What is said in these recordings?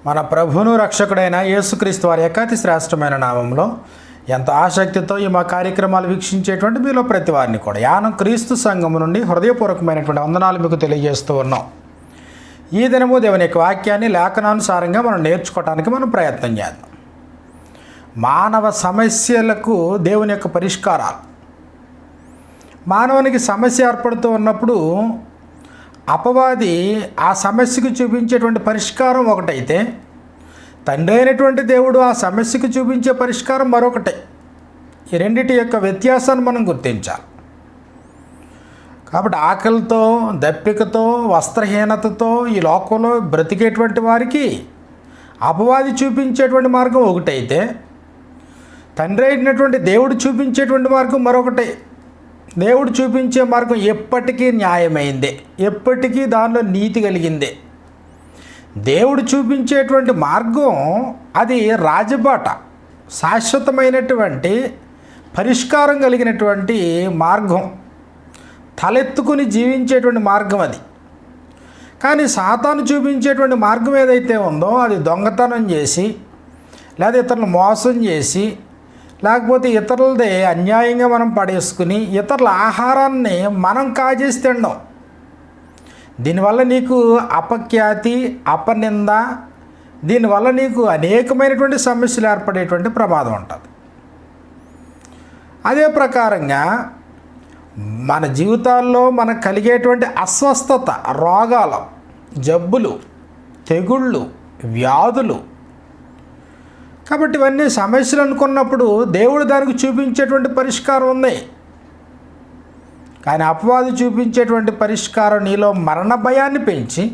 మన ప్రభువును రక్షకుడైన యేసుక్రీస్తు వారి ఏకాతి శ్రేష్టమైన నామంలో ఎంత ఆసక్తితో ఈ మా కార్యక్రమాలు వీక్షించేటువంటి మీలో ప్రతి వారిని కూడా యానం క్రీస్తు సంఘం నుండి హృదయపూర్వకమైనటువంటి వందనాలు మీకు తెలియజేస్తూ ఉన్నాం. ఈ దినము దేవుని యొక్క వాక్యాన్ని లేఖనానుసారంగా మనం నేర్చుకోవడానికి మనం ప్రయత్నం చేద్దాం. మానవ సమస్యలకు దేవుని యొక్క పరిష్కారాలు. మానవునికి సమస్య ఏర్పడుతూ ఉన్నప్పుడు అపవాది ఆ సమస్యకు చూపించేటువంటి పరిష్కారం ఒకటైతే, తండ్రి అయినటువంటి దేవుడు ఆ సమస్యకు చూపించే పరిష్కారం మరొకటే. ఈ రెండిటి యొక్క వ్యత్యాసాన్ని మనం గుర్తించాలి. కాబట్టి ఆకలితో, దప్పికతో, వస్త్రహీనతతో ఈ లోకంలో బ్రతికేటువంటి వారికి అపవాది చూపించేటువంటి మార్గం ఒకటైతే, తండ్రి అయినటువంటి దేవుడు చూపించేటువంటి మార్గం మరొకటే. దేవుడు చూపించే మార్గం ఎప్పటికీ న్యాయమైందే, ఎప్పటికీ దానిలో నీతి కలిగిందే. దేవుడు చూపించేటువంటి మార్గం అది రాజబాట, శాశ్వతమైనటువంటి పరిష్కారం కలిగినటువంటి మార్గం, తలెత్తుకుని జీవించేటువంటి మార్గం అది. కానీ సాతాను చూపించేటువంటి మార్గం ఏదైతే ఉందో అది దొంగతనం చేసి, లేదా ఇతరులను మోసం చేసి, లేకపోతే ఇతరులదే అన్యాయంగా మనం పడేసుకుని ఇతరుల ఆహారాన్ని మనం కాజేసి తినడం. దీనివల్ల నీకు అపఖ్యాతి, అపనింద, దీనివల్ల నీకు అనేకమైనటువంటి సమస్యలు ఏర్పడేటువంటి ప్రమాదం ఉంటుంది. అదే ప్రకారంగా మన జీవితాల్లో మనకు కలిగేటువంటి అస్వస్థత, రోగాలు, జబ్బులు, తెగుళ్ళు, వ్యాధులు, కాబట్టి ఇవన్నీ సమస్యలు అనుకున్నప్పుడు దేవుడు దానికి చూపించేటువంటి పరిష్కారం ఉంది. కానీ అపవాది చూపించేటువంటి పరిష్కారం నీలో మరణ భయాన్ని పెంచి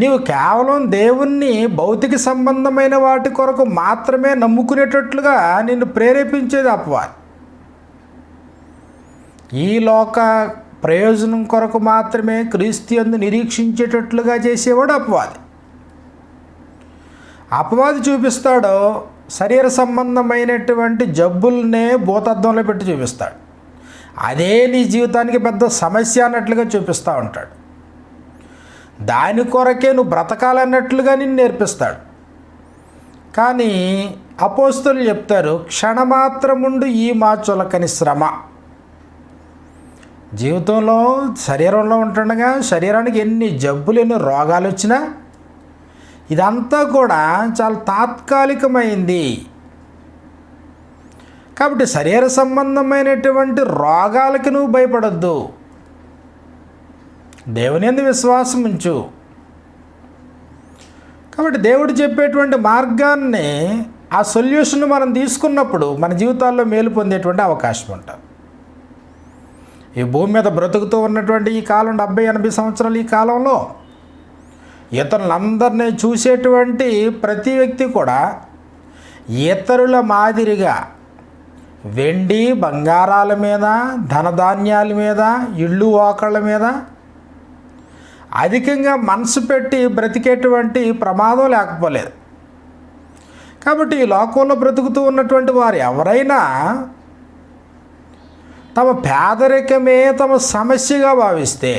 నీవు కేవలం దేవుణ్ణి భౌతిక సంబంధమైన వాటి కొరకు మాత్రమే నమ్ముకునేటట్లుగా నిన్ను ప్రేరేపించేది అపవాది. ఈ లోక ప్రయోజనం కొరకు మాత్రమే క్రీస్తు యందు నిరీక్షించేటట్లుగా చేసేవాడు అపవాది. అపవాది చూపిస్తాడో శరీర సంబంధమైనటువంటి జబ్బుల్నే భూతద్దంలో పెట్టి చూపిస్తాడు. అదే నీ జీవితానికి పెద్ద సమస్య అన్నట్లుగా చూపిస్తూ ఉంటాడు. దాని కొరకే నువ్వు బ్రతకాలన్నట్లుగా నిన్ను నేర్పిస్తాడు. కానీ అపోస్తలులు చెప్తారు, క్షణమాత్రముండు ఈ మా చులకని శ్రమ. జీవితంలో శరీరంలో ఉంటుండగా శరీరానికి ఎన్ని జబ్బులు, ఎన్ని రోగాలు వచ్చినా ఇదంతా కూడా చాలా తాత్కాలికమైంది. కాబట్టి శరీర సంబంధమైనటువంటి రోగాలకి నువ్వు భయపడొద్దు, దేవుని యందు విశ్వాసం ఉంచు. కాబట్టి దేవుడు చెప్పేటువంటి మార్గాన్ని, ఆ సొల్యూషన్ మనం తీసుకున్నప్పుడు మన జీవితాల్లో మేలు పొందేటువంటి అవకాశం ఉంటుంది. ఈ భూమి మీద బ్రతుకుతూ ఉన్నటువంటి ఈ కాలం 70-80 సంవత్సరాలు, ఈ కాలంలో ఇతరులందరినీ చూసేటువంటి ప్రతి వ్యక్తి కూడా ఇతరుల మాదిరిగా వెండి బంగారాల మీద, ధనధాన్యాల మీద, ఇళ్ళు వాకళ్ళ మీద అధికంగా మనసు పెట్టి బ్రతికేటువంటి ప్రమాదం లేకపోలేదు. కాబట్టి ఈ లోకంలో బ్రతుకుతూ ఉన్నటువంటి వారు ఎవరైనా తమ పేదరికమే తమ సమస్యగా భావిస్తే,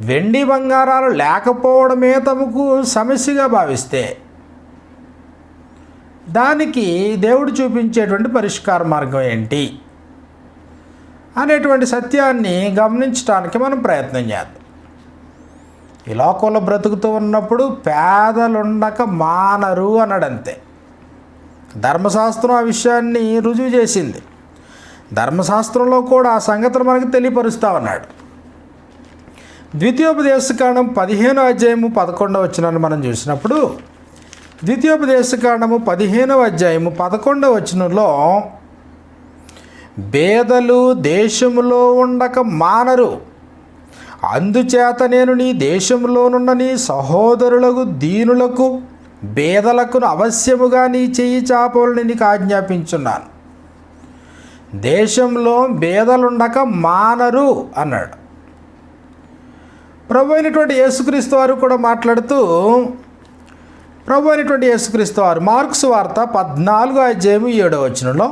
వెండి బంగారాలు లేకపోవడమే తమకు సమస్యగా భావిస్తే, దానికి దేవుడు చూపించేటువంటి పరిష్కార మార్గం ఏంటి అనేటువంటి సత్యాన్ని గమనించడానికి మనం ప్రయత్నం చేద్దాం. ఈ లోకంలో బ్రతుకుతూ ఉన్నప్పుడు పేదలుండక మానరు అన్నాడంతే. ధర్మశాస్త్రం ఆ విషయాన్ని రుజువు చేసింది. ధర్మశాస్త్రంలో కూడా ఆ సంగతిని మనకు తెలియపరుస్తూ ఉన్నాడు. ద్వితీయోపదేశకాండం 15వ అధ్యాయము 11వ వచనాన్ని మనం చూసినప్పుడు, ద్వితీయోపదేశకాండము 15వ అధ్యాయము 11వ వచనంలో, బేదలు దేశములో ఉండక మానరు, అందుచేత నేను నీ దేశంలోనున్న నీ సహోదరులకు, దీనులకు, బేదలకు అవశ్యముగా నీ చెయ్యి చాపవలని నీకు ఆజ్ఞాపించున్నాను. దేశంలో బేదలుండక మానరు అన్నాడు. ప్రభు అయినటువంటి యేసుక్రీస్తు వారు కూడా మాట్లాడుతూ, ప్రభు అయినటువంటి యేసుక్రీస్తు వారు మార్క్స్ వార్త 14వ అధ్యాయము 7వ వచనంలో,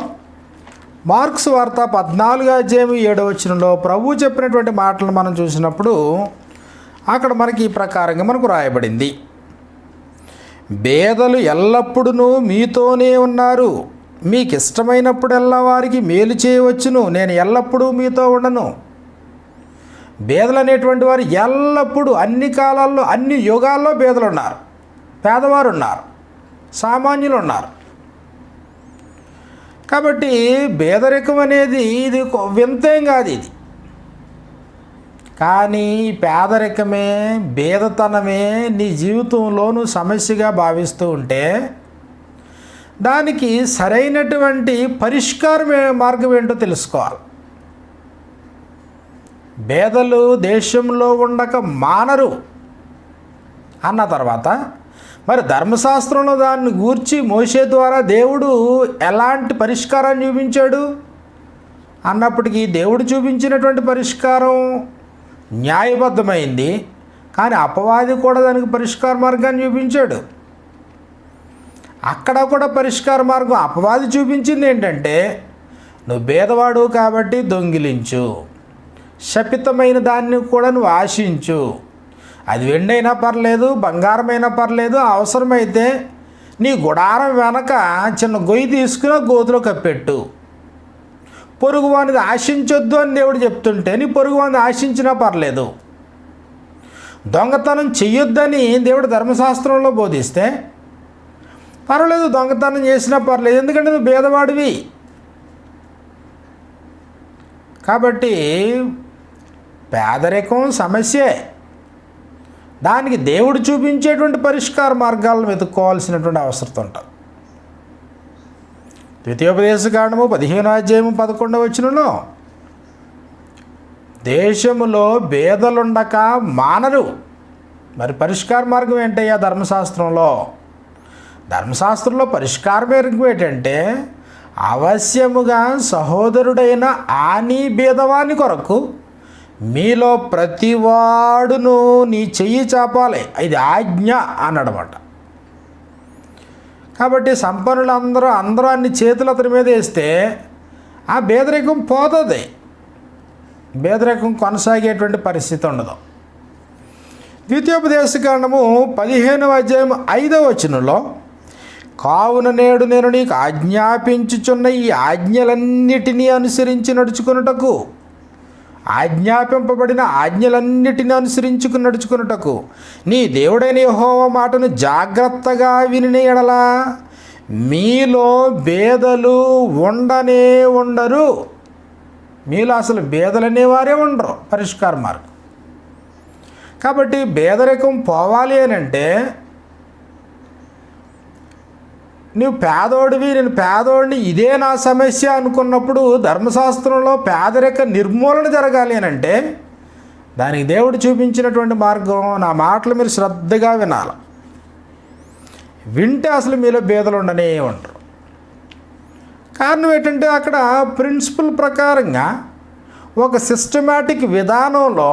మార్క్స్ వార్త 14వ అధ్యాయము 7వ వచనంలో ప్రభు చెప్పినటువంటి మాటలను మనం చూసినప్పుడు అక్కడ మనకి ఈ ప్రకారంగా మనకు రాయబడింది, బేదలు ఎల్లప్పుడూ మీతోనే ఉన్నారు, మీకు ఇష్టమైనప్పుడల్లా వారికి మేలు చేయవచ్చును, నేను ఎల్లప్పుడూ మీతో ఉండను. బేదలు అనేటువంటి వారు ఎల్లప్పుడూ, అన్ని కాలాల్లో, అన్ని యుగాల్లో బేదలు ఉన్నారు, పేదవారు ఉన్నారు, సామాన్యులు ఉన్నారు. కాబట్టి పేదరికం అనేది ఇది వింతేం కాదు ఇది. కానీ ఈ పేదరికమే, బేదతనమే నీ జీవితంలో నువ్వు సమస్యగా భావిస్తూ ఉంటే దానికి సరైనటువంటి పరిష్కారం మార్గం ఏంటో తెలుసుకోవాలి. బేదలు దేశంలో ఉండక మానరు అన్న తర్వాత మరి ధర్మశాస్త్రంలో దాన్ని గూర్చి మోషే ద్వారా దేవుడు ఎలాంటి పరిష్కారాన్ని చూపించాడు అన్నప్పటికీ దేవుడు చూపించినటువంటి పరిష్కారం న్యాయబద్ధమైంది. కానీ అపవాది కూడా దానికి పరిష్కార మార్గాన్ని చూపించాడు. అక్కడ కూడా పరిష్కార మార్గం అపవాది చూపించింది ఏంటంటే, నువ్వు భేదవాడు కాబట్టి దొంగిలించు, శపితమైన దాన్ని కూడా నువ్వు ఆశించు, అది వెండైనా పర్లేదు, బంగారమైనా పర్లేదు, అవసరమైతే నీ గుడారం వెనక చిన్న గొయ్యి తీసుకుని గోతులో కప్పెట్టు. పొరుగువానిది ఆశించొద్దు అని దేవుడు చెప్తుంటే నీ పొరుగువానిది ఆశించినా పర్లేదు. దొంగతనం చెయ్యొద్దని దేవుడు ధర్మశాస్త్రంలో బోధిస్తే పర్వాలేదు, దొంగతనం చేసినా పర్లేదు, ఎందుకంటే నువ్వు భేదవాడివి. కాబట్టి పేదరికం సమస్యే, దానికి దేవుడు చూపించేటువంటి పరిష్కార మార్గాలను వెతుక్కోవాల్సినటువంటి అవసరం ఉంటుంది. ద్వితీయోపదేశకాండము 15:11 దేశములో బేదలుండక మానరు. మరి పరిష్కార మార్గం ఏంటయ్యా ధర్మశాస్త్రంలో? ధర్మశాస్త్రంలో పరిష్కార మార్గం ఏంటంటే, అవశ్యముగా సహోదరుడైన ఆని బేదవాని కొరకు మీలో ప్రతివాడును నీ చెయ్యి చాపాలి, ఇది ఆజ్ఞ అన్నాడన్నమాట. కాబట్టి సంపన్నులందరూ అన్ని చేతులు అతని మీద వేస్తే ఆ పేదరికం పోతుంది, పేదరికం కొనసాగేటువంటి పరిస్థితి ఉండదు. ద్వితీయోపదేశకాండము 15:5 కావున నేడు నేను నీకు ఆజ్ఞాపించుచున్న ఈ ఆజ్ఞలన్నిటినీ అనుసరించి నడుచుకొనుటకు, ఆజ్ఞాపింపబడిన ఆజ్ఞలన్నిటిని అనుసరించుకుని నడుచుకున్నటకు నీ దేవుడైన యెహోవా మాటను జాగ్రత్తగా విని ఎడల మీలో బేదలు ఉండనే ఉండరు. మీలో అసలు బేదలనేవారే ఉండరు. పరిష్కార మార్గం. కాబట్టి పేదరికం పోవాలి అని అంటే నువ్వు పేదోడివి, నేను పేదోడిని, ఇదే నా సమస్య అనుకున్నప్పుడు ధర్మశాస్త్రంలో పేదరిక నిర్మూలన జరగాలి అని అంటే దానికి దేవుడు చూపించినటువంటి మార్గం, నా మాటలు మీరు శ్రద్ధగా వినాలి. వింటే అసలు మీలో బేదలు ఉండనే ఉంటారు. కారణం ఏంటంటే అక్కడ ప్రిన్సిపల్ ప్రకారంగా ఒక సిస్టమాటిక్ విధానంలో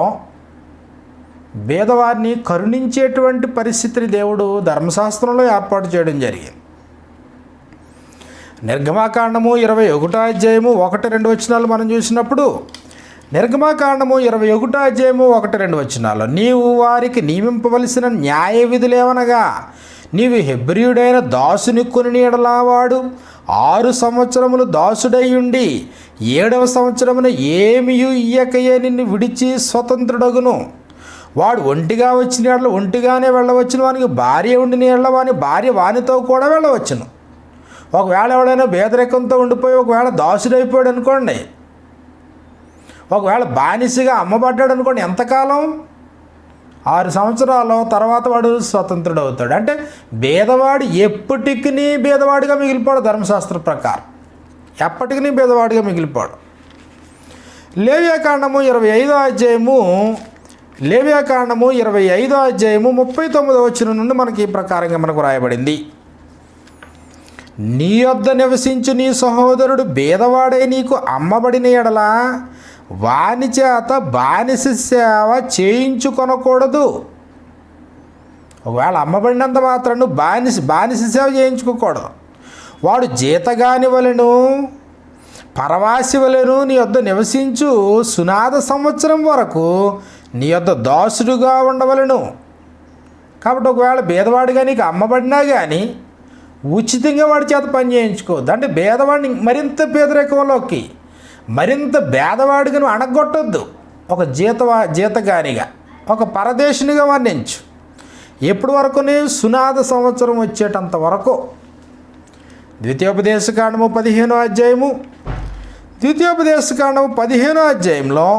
బేదవారిని కరుణించేటువంటి పరిస్థితిని దేవుడు ధర్మశాస్త్రంలో ఏర్పాటు చేయడం జరిగింది. నిర్గమాకాండము 21:1-2 మనం చూసినప్పుడు, నిర్గమాకాండము 21:1-2 నీవు వారికి నియమింపవలసిన న్యాయ విధులేవనగా, నీవు హెబ్రీయుడైన దాసుని కొని ఎడలా వాడు 6 సంవత్సరములు దాసుడై ఉండి 7వ సంవత్సరమున ఏమియు ఇయ్యకయే నిన్ను విడిచి స్వతంత్రుడగును. వాడు ఒంటిగా వచ్చిన ఎడల ఒంటిగానే వెళ్ళవచ్చును, వానికి భార్య ఉండిన ఎడల వాని భార్య వానితో కూడా వెళ్ళవచ్చును. ఒకవేళ ఎవడైనా పేదరికంతో ఉండిపోయి ఒకవేళ దాసుడైపోయాడు అనుకోండి, ఒకవేళ బానిసగా అమ్మబడ్డాడు అనుకోండి, ఎంతకాలం? 6 సంవత్సరాల తర్వాత వాడు స్వతంత్రుడు అవుతాడు. అంటే బేదవాడు ఎప్పటికీ బేదవాడిగా మిగిలిపోడు. ధర్మశాస్త్ర ప్రకారం ఎప్పటికీ బేదవాడిగా మిగిలిపోడు. లేవియాకాండము 25:39 నుండి మనకి ఈ ప్రకారంగా మనకు రాయబడింది, నీ యొద్ద నివసించు నీ సహోదరుడు బేదవాడై నీకు అమ్మబడిన ఎడల వాని చేత బానిస సేవ చేయించుకొనకూడదు. ఒకవేళ అమ్మబడినంత మాత్రం బానిస సేవ చేయించుకోకూడదు. వాడు జీతగాని వలెను పరవాసి వలెను నీ యొద్ద నివసించు సునాద సంవత్సరం వరకు నీ యొద్ద దాసుడుగా ఉండవలను. కాబట్టి ఒకవేళ భేదవాడిగా నీకు అమ్మబడినా కానీ ఉచితంగా వాడి చేత పని చేయించుకోవద్దు. అంటే భేదవాడిని మరింత పేదరికంలోకి, మరింత భేదవాడిగా నువ్వు అణగొట్టొద్దు. ఒక జీతగానిగా, ఒక పరదేశినిగా వర్ణించు. ఎప్పటి వరకునే సునాద సంవత్సరం వచ్చేటంత వరకు. ద్వితీయోపదేశకాండము 15వ అధ్యాయము, ద్వితీయోపదేశకాండము 15వ అధ్యాయంలో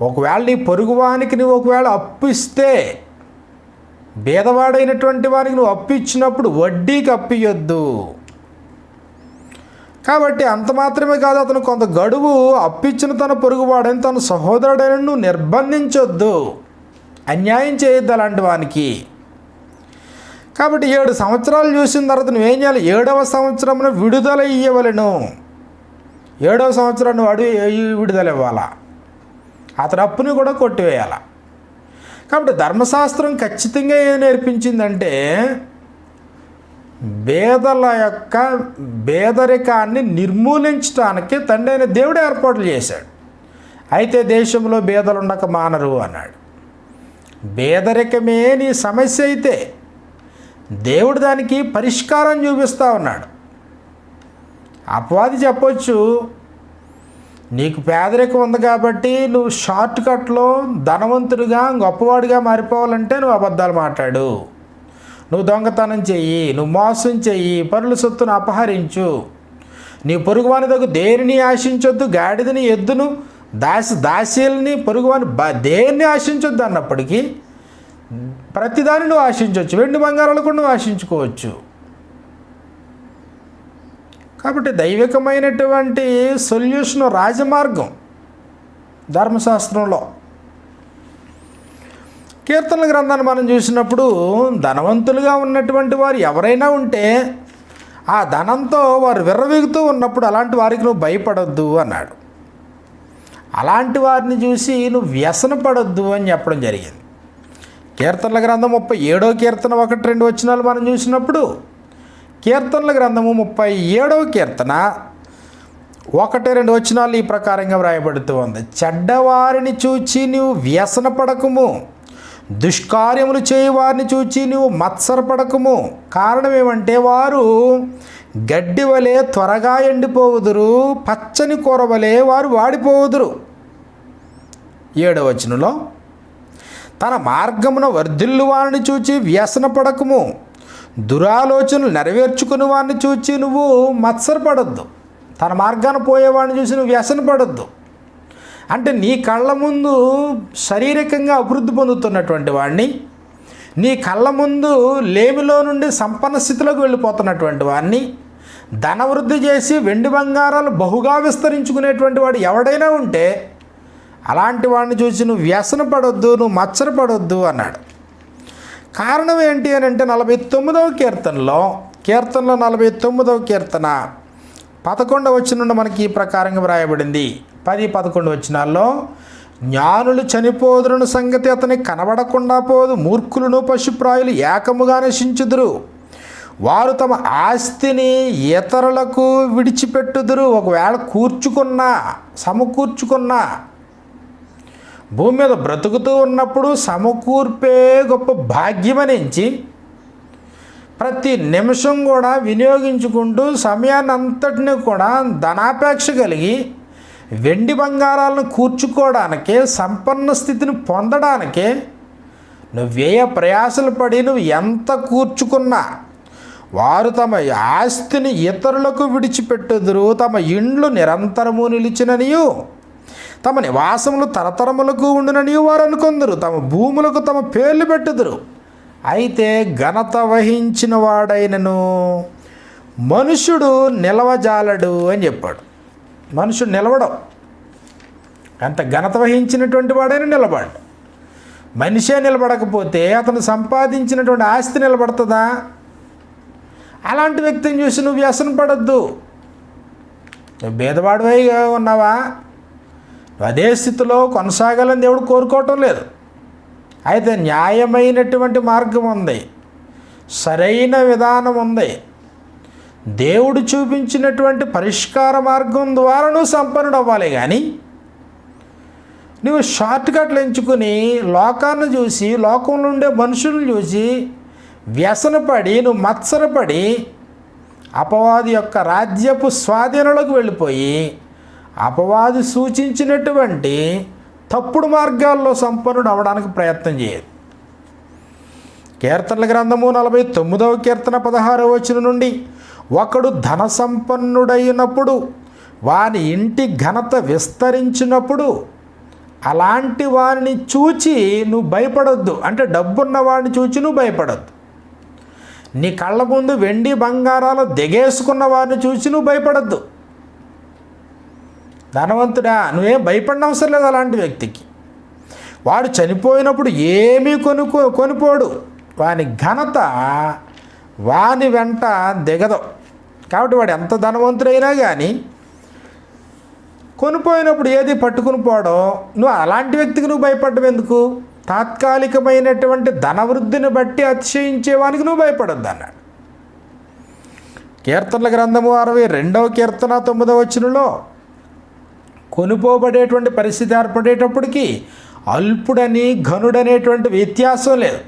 ఒకవేళ నీ పొరుగువానికి నువ్వు ఒకవేళ అప్పు ఇస్తే, భేదవాడైనటువంటి వారికి నువ్వు అప్పు ఇచ్చినప్పుడు వడ్డీకి అప్పియొద్దు. కాబట్టి అంత మాత్రమే కాదు, అతను కొంత గడువు అప్పిచ్చిన తన పొరుగువాడని తన సహోదరుడైన నువ్వు నిర్బంధించొద్దు, అన్యాయం చేయొద్దు అలాంటి వానికి. కాబట్టి 7 సంవత్సరాలు చూసిన తర్వాత నువ్వేం చేయాలి? 7వ సంవత్సరంలో విడుదల ఇవ్వవలెను. 7వ సంవత్సరం నువ్వు విడుదల ఇవ్వాలా, అతని అప్పుని కూడా కొట్టివేయాల. కాబట్టి ధర్మశాస్త్రం ఖచ్చితంగా ఏం నేర్పించిందంటే పేదరికాన్ని నిర్మూలించడానికి తండ్రి అయిన దేవుడు ఏర్పాట్లు చేశాడు. అయితే దేశంలో బేదలు ఉండక మానరు అన్నాడు. పేదరికమే నీ సమస్య అయితే దేవుడు దానికి పరిష్కారం చూపిస్తూ ఉన్నాడు. అపవాది చెప్పొచ్చు, నీకు పేదరికం ఉంది కాబట్టి నువ్వు షార్ట్ కట్లో ధనవంతుడిగా గొప్పవాడిగా మారిపోవాలంటే నువ్వు అబద్ధాలు మాట్లాడు, నువ్వు దొంగతనం చెయ్యి, నువ్వు మోసం చెయ్యి, పరుల సొత్తును అపహరించు, నీ పొరుగువాని దగ్గర దేనిని ఆశించొద్దు, గాడిదని ఎద్దును దాసీలని పొరుగువాని దేన్ని ఆశించొద్దు అన్నప్పటికీ ప్రతిదాన్ని నువ్వు ఆశించవచ్చు, వెండి బంగారాలు కూడా నువ్వు ఆశించుకోవచ్చు. కాబట్టి దైవికమైనటువంటి సొల్యూషన్ రాజమార్గం ధర్మశాస్త్రంలో. కీర్తనల గ్రంథాన్ని మనం చూసినప్పుడు ధనవంతులుగా ఉన్నటువంటి వారు ఎవరైనా ఉంటే ఆ ధనంతో వారు విర్రవీగుతూ ఉన్నప్పుడు అలాంటి వారికి నువ్వు భయపడొద్దు అన్నాడు. అలాంటి వారిని చూసి నువ్వు వ్యసన పడొద్దు అని చెప్పడం జరిగింది. కీర్తనల గ్రంథం 37వ కీర్తన 1-2 వచనాలు మనం చూసినప్పుడు, కీర్తనల గ్రంథము 37వ కీర్తన 1-2 వచనాలు ఈ ప్రకారంగా వ్రాయబడుతూ ఉంది. చెడ్డవారిని చూచి నీవు వ్యసన పడకము, దుష్కార్యములు చేయి వారిని చూచి నువ్వు మత్సరపడకము. కారణం ఏమంటే వారు గడ్డి వలె త్వరగా ఎండిపోవుదురు, పచ్చని కూర వలె వారు వాడిపోవుదురు. 7వ వచనంలో, తన మార్గమున వర్ధిల్లు వారిని చూచి వ్యసన పడకము, దురాలోచనలు నెరవేర్చుకుని వారిని చూచి నువ్వు మత్సరపడొద్దు. తన మార్గాన పోయేవాడిని చూసి నువ్వు వ్యసన పడొద్దు. అంటే నీ కళ్ళ ముందు శారీరకంగా అభివృద్ధి పొందుతున్నటువంటి వాడిని, నీ కళ్ళ ముందు లేమిలో నుండి సంపన్న స్థితిలోకి వెళ్ళిపోతున్నటువంటి వాడిని, ధనవృద్ధి చేసి వెండి బంగారాలు బహుగా విస్తరించుకునేటువంటి వాడు ఎవడైనా ఉంటే అలాంటి వాడిని చూసి నువ్వు వ్యసన పడొద్దు, నువ్వు మత్సరపడొద్దు అన్నాడు. కారణం ఏంటి అని అంటే 49వ కీర్తనలో 49వ కీర్తన 11వ వచనం నుండి మనకి ఈ ప్రకారంగా వ్రాయబడింది. 10-11 వచనాల్లో, జ్ఞానులు చనిపోదురున్న సంగతి అతనికి కనబడకుండా పోదు, మూర్ఖులను పశుప్రాయులు ఏకముగా నశించుదురు, వారు తమ ఆస్తిని ఇతరులకు విడిచిపెట్టుదురు. ఒకవేళ సమకూర్చుకున్నా భూమి మీద బ్రతుకుతూ ఉన్నప్పుడు సమకూర్పే గొప్ప భాగ్యమనించి ప్రతి నిమిషం కూడా వినియోగించుకుంటూ సమయాన్ని అంతటిని కూడా ధనాపేక్ష కలిగి వెండి బంగారాలను కూర్చుకోవడానికే, సంపన్న స్థితిని పొందడానికే నువ్వు వ్యయ ప్రయాసలు పడి నువ్వు ఎంత కూర్చుకున్నా వారు తమ ఆస్తిని ఇతరులకు విడిచిపెట్టుదురు, తమ ఇండ్లు నిరంతరము నిలిచిననియు తమ నివాసములు తరతరములకు ఉండుననియు వారు అనుకొందురు, తమ భూములకు తమ పేర్లు పెట్టుదురు. అయితే ఘనత వహించిన వాడైనను మనుషుడు నిలవజాలడు అని చెప్పాడు. మనుషుడు నిలవడం, అంత ఘనత వహించినటువంటి వాడైనా నిలబడు. మనిషే నిలబడకపోతే అతను సంపాదించినటువంటి ఆస్తి నిలబడుతుందా? అలాంటి వ్యక్తిని చూసి నువ్వు వ్యసన పడొద్దు. నువ్వు భేదవాడివై ఉన్నావా? అదే స్థితిలో కొనసాగాలని దేవుడు కోరుకోవటం లేదు. అయితే న్యాయమైనటువంటి మార్గం ఉంది, సరైన విధానం ఉంది. దేవుడు చూపించినటువంటి పరిష్కార మార్గం ద్వారా నువ్వు సంపన్నుడు అవ్వాలి. కానీ నువ్వు షార్ట్ కట్లు ఎంచుకుని లోకాన్ని చూసి, లోకంలో ఉండే మనుషులను చూసి వ్యసనపడి, నువ్వు మత్సరపడి అపవాది యొక్క రాజ్యపు స్వాధీనంలోకి వెళ్ళిపోయి అపవాది సూచించినటువంటి తప్పుడు మార్గాల్లో సంపన్నుడు అవడానికి ప్రయత్నం చేయదు. కీర్తనల గ్రంథము 49వ కీర్తన 16వ వచనం నుండి, ఒకడు ధన సంపన్నుడైనప్పుడు వాని ఇంటి ఘనత విస్తరించినప్పుడు అలాంటి వారిని చూచి నువ్వు భయపడొద్దు. అంటే డబ్బున్న వాడిని చూచి నువ్వు భయపడొద్దు. నీ కళ్ళ ముందు వెండి బంగారాలు దిగేసుకున్న వారిని చూసి నువ్వు భయపడొద్దు. ధనవంతుడా, నువ్వేం భయపడిన అవసరం లేదు అలాంటి వ్యక్తికి. వాడు చనిపోయినప్పుడు ఏమీ కొనిపోడు, వాని ఘనత వాని వెంట దిగదు. కాబట్టి వాడు ఎంత ధనవంతుడైనా కానీ కొనిపోయినప్పుడు ఏది పట్టుకుని పోవడం, నువ్వు అలాంటి వ్యక్తికి నువ్వు భయపడ్డం ఎందుకు? తాత్కాలికమైనటువంటి ధనవృద్ధిని బట్టి అతిశయించేవానికి నువ్వు భయపడొద్దు అన్నాడు. కీర్తనల గ్రంథము 62వ కీర్తన 9వ వచనంలో, కొనుపోబడేటువంటి పరిస్థితి ఏర్పడేటప్పటికీ అల్పుడని ఘనుడనేటువంటి వ్యత్యాసం లేదు.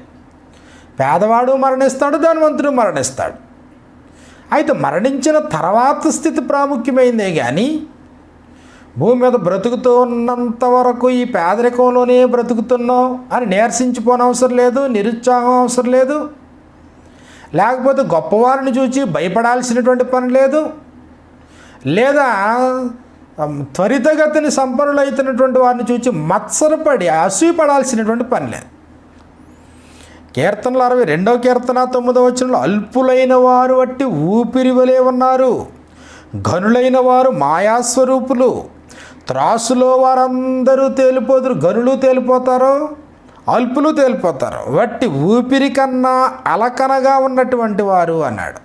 పేదవాడు మరణిస్తాడు, ధనవంతుడు మరణిస్తాడు. అయితే మరణించిన తర్వాత స్థితి ప్రాముఖ్యమైందే కానీ భూమి మీద బ్రతుకుతూ ఉన్నంత వరకు ఈ పేదరికంలోనే బ్రతుకుతున్నావు అని నీరసించిపోనవసరం లేదు, నిరుత్సాహం అవసరం లేదు, లేకపోతే గొప్పవారిని చూసి భయపడాల్సినటువంటి పని లేదు, లేదా త్వరితగతిని సంపన్నులైతున్నటువంటి వారిని చూసి మత్సరపడి అసూయపడాల్సినటువంటి పని లేదు. కీర్తనలు 62వ కీర్తన 9వ వచనంలో, అల్పులైన వారు వట్టి ఊపిరి వలె ఉన్నారు, ఘనులైన వారు మాయాస్వరూపులు, త్రాసులో వారందరూ తేలిపోదురు. ఘనులు తేలిపోతారు, అల్పులు తేలిపోతారు, వట్టి ఊపిరి కన్నా అలకనగా ఉన్నటువంటి వారు అన్నాడు.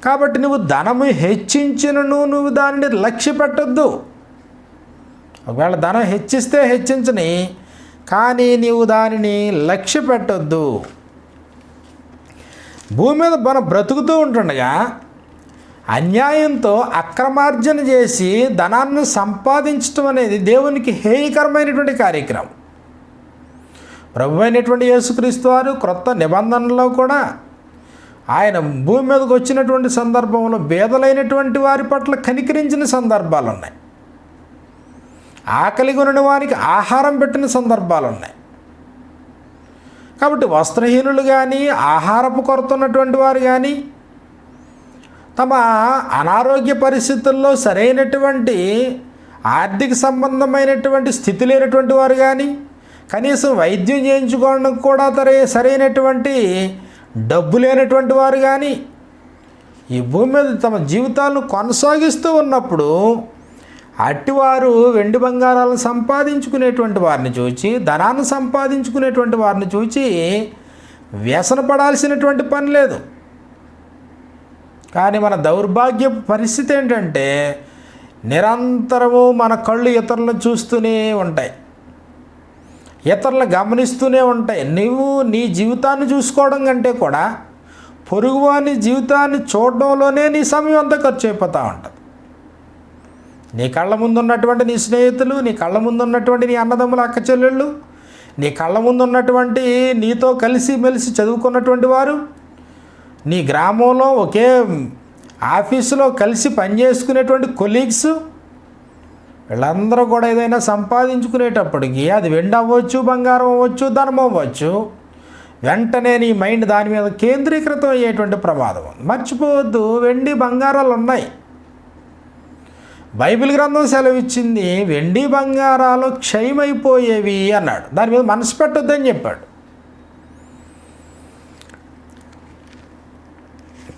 కాబట్టి నువ్వు ధనము హెచ్చించినను నువ్వు దానిని లక్ష్య పెట్టద్దు. ఒకవేళ ధనం హెచ్చిస్తే హెచ్చించని, కానీ నీవు దానిని లక్ష్య పెట్టొద్దు. భూమి మీద మనం బ్రతుకుతూ ఉంటుండగా అన్యాయంతో అక్రమార్జన చేసి ధనాన్ని సంపాదించడం అనేది దేవునికి హేయకరమైనటువంటి కార్యక్రమం. ప్రభు అయినటువంటి యేసుక్రీస్తు వారు క్రొత్త నిబంధనలో కూడా ఆయన భూమి మీదకి వచ్చినటువంటి సందర్భంలో బేదలైనటువంటి వారి పట్ల కనికరించిన సందర్భాలు ఉన్నాయి. ఆకలి కొనిన వారికి ఆహారం పెట్టిన సందర్భాలు ఉన్నాయి. కాబట్టి వస్త్రహీనులు కానీ, ఆహారపు కొరత ఉన్నటువంటి వారు కానీ, తమ అనారోగ్య పరిస్థితుల్లో సరైనటువంటి ఆర్థిక సంబంధమైనటువంటి స్థితి లేనటువంటి వారు కానీ, కనీసం వైద్యం చేయించుకోవడానికి కూడా సరైనటువంటి డబ్బు లేనటువంటి వారు కానీ ఈ భూమి మీద తమ జీవితాలను కొనసాగిస్తూ ఉన్నప్పుడు అట్టివారు వెండి బంగారాలను సంపాదించుకునేటువంటి వారిని చూచి, ధనాన్ని సంపాదించుకునేటువంటి వారిని చూచి వ్యసనపడాల్సినటువంటి పని లేదు. కానీ మన దౌర్భాగ్య పరిస్థితి ఏంటంటే నిరంతరము మన కళ్ళు ఇతరులను చూస్తూనే ఉంటాయి, ఇతరులను గమనిస్తూనే ఉంటాయి. నువ్వు నీ జీవితాన్ని చూసుకోవడం కంటే కూడా పొరుగువాని జీవితాన్ని చూడడంలోనే నీ సమయం అంతా ఖర్చు అయిపోతూ ఉంటుంది. నీ కళ్ళ ముందు ఉన్నటువంటి నీ స్నేహితులు, నీ కళ్ళ ముందు ఉన్నటువంటి నీ అన్నదమ్ముల అక్క చెల్లెళ్ళు, నీ కళ్ళ ముందు ఉన్నటువంటి నీతో కలిసి మెలిసి చదువుకున్నటువంటి వారు, నీ గ్రామంలో ఒకే ఆఫీసులో కలిసి పనిచేసుకునేటువంటి కొలీగ్స్, వీళ్ళందరూ కూడా ఏదైనా సంపాదించుకునేటప్పటికి అది వెండి అవ్వచ్చు, బంగారం అవ్వచ్చు, ధనం అవ్వచ్చు, వెంటనే నీ మైండ్ దాని మీద కేంద్రీకృతం అయ్యేటువంటి ప్రమాదం ఉంది. మర్చిపోవద్దు, వెండి బంగారాలు ఉన్నాయి. బైబిల్ గ్రంథం సెలవిచ్చింది వెండి బంగారాలు క్షయమైపోయేవి అన్నాడు. దాని మీద మనసు పెట్టొద్దని చెప్పాడు.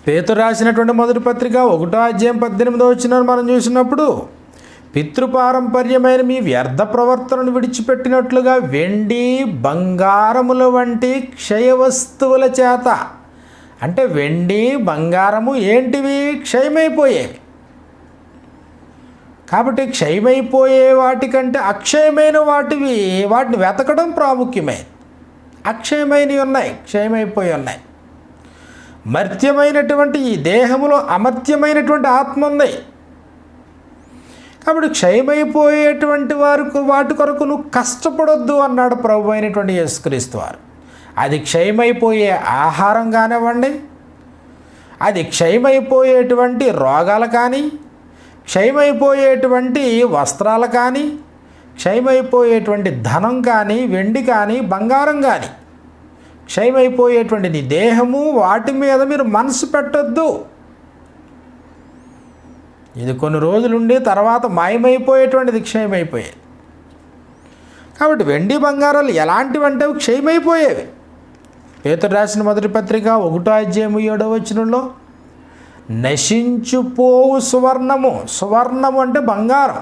పేతురు రాసినటువంటి మొదటి పత్రిక 1వ అధ్యాయం 18వ వచనాన్ని మనం చూసినప్పుడు, పితృపారంపర్యమైన మీ వ్యర్థ ప్రవర్తనను విడిచిపెట్టినట్లుగా వెండి బంగారముల వంటి క్షయ వస్తువుల చేత, అంటే వెండి బంగారము ఏంటివి? క్షయమైపోయేవి. కాబట్టి క్షయమైపోయే వాటికంటే అక్షయమైన వాటిని వెతకడం ప్రాముఖ్యమైనది. అక్షయమైనవి ఉన్నాయి, క్షయమైపోయి ఉన్నాయి. మర్త్యమైనటువంటి ఈ దేహములో అమర్త్యమైనటువంటి ఆత్మ ఉంది. కాబట్టి క్షయమైపోయేటువంటి వాటి కొరకు నువ్వు కష్టపడొద్దు అన్నాడు ప్రభు అయినటువంటి యేసుక్రీస్తు వారు. అది క్షయమైపోయే ఆహారం కానివ్వండి, అది క్షయమైపోయేటువంటి రోగాలు కానీ, క్షయమైపోయేటువంటి వస్త్రాలు కానీ, క్షయమైపోయేటువంటి ధనం కానీ, వెండి కానీ, బంగారం కానీ, క్షయమైపోయేటువంటి నీ దేహము, వాటి మీద మీరు మనసు పెట్టొద్దు. ఇది కొన్ని రోజులుండి తర్వాత మాయమైపోయేటువంటిది క్షయమైపోయేది. కాబట్టి వెండి బంగారాలు ఎలాంటివంటే క్షయమైపోయేవి. పేతురు రాసిన మొదటి పత్రిక 1:7 నశించిపోవు సువర్ణము. సువర్ణము అంటే బంగారం.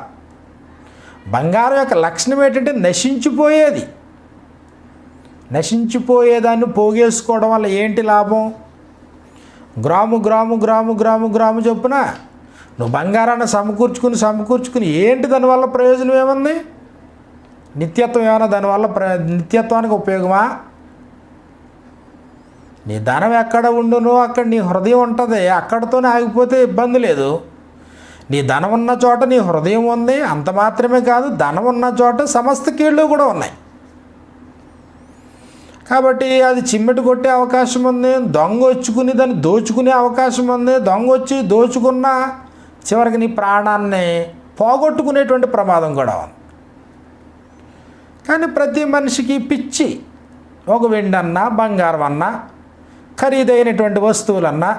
బంగారం యొక్క లక్షణం ఏంటంటే నశించిపోయేది. నశించిపోయేదాన్ని పోగేసుకోవడం వల్ల ఏంటి లాభం? గ్రాము చొప్పున నువ్వు బంగారాన్ని సమకూర్చుకుని ఏంటి దానివల్ల ప్రయోజనం ఏముంది? నిత్యత్వం ఏమైనా దానివల్ల నిత్యత్వానికి ఉపయోగమా? నీ ధనం ఎక్కడ ఉండునో అక్కడ నీ హృదయం ఉంటుంది. అక్కడితోనే ఆగిపోతే ఇబ్బంది లేదు. నీ ధనం ఉన్న చోట నీ హృదయం ఉంది. అంత మాత్రమే కాదు, ధనం ఉన్న చోట సమస్త కీళ్ళు కూడా ఉన్నాయి. కాబట్టి అది చిమ్మెట కొట్టే అవకాశం ఉంది. దొంగ వచ్చుకుని దాన్ని దోచుకునే అవకాశం ఉంది. దొంగ వచ్చి దోచుకున్న చివరికి నీ ప్రాణాన్ని పోగొట్టుకునేటువంటి ప్రమాదం కూడా ఉంది. కానీ ప్రతి మనిషికి పిచ్చి. ఒక వెండి అన్నా, బంగారం అన్నా, ఖరీదైనటువంటి వస్తువులన్నా.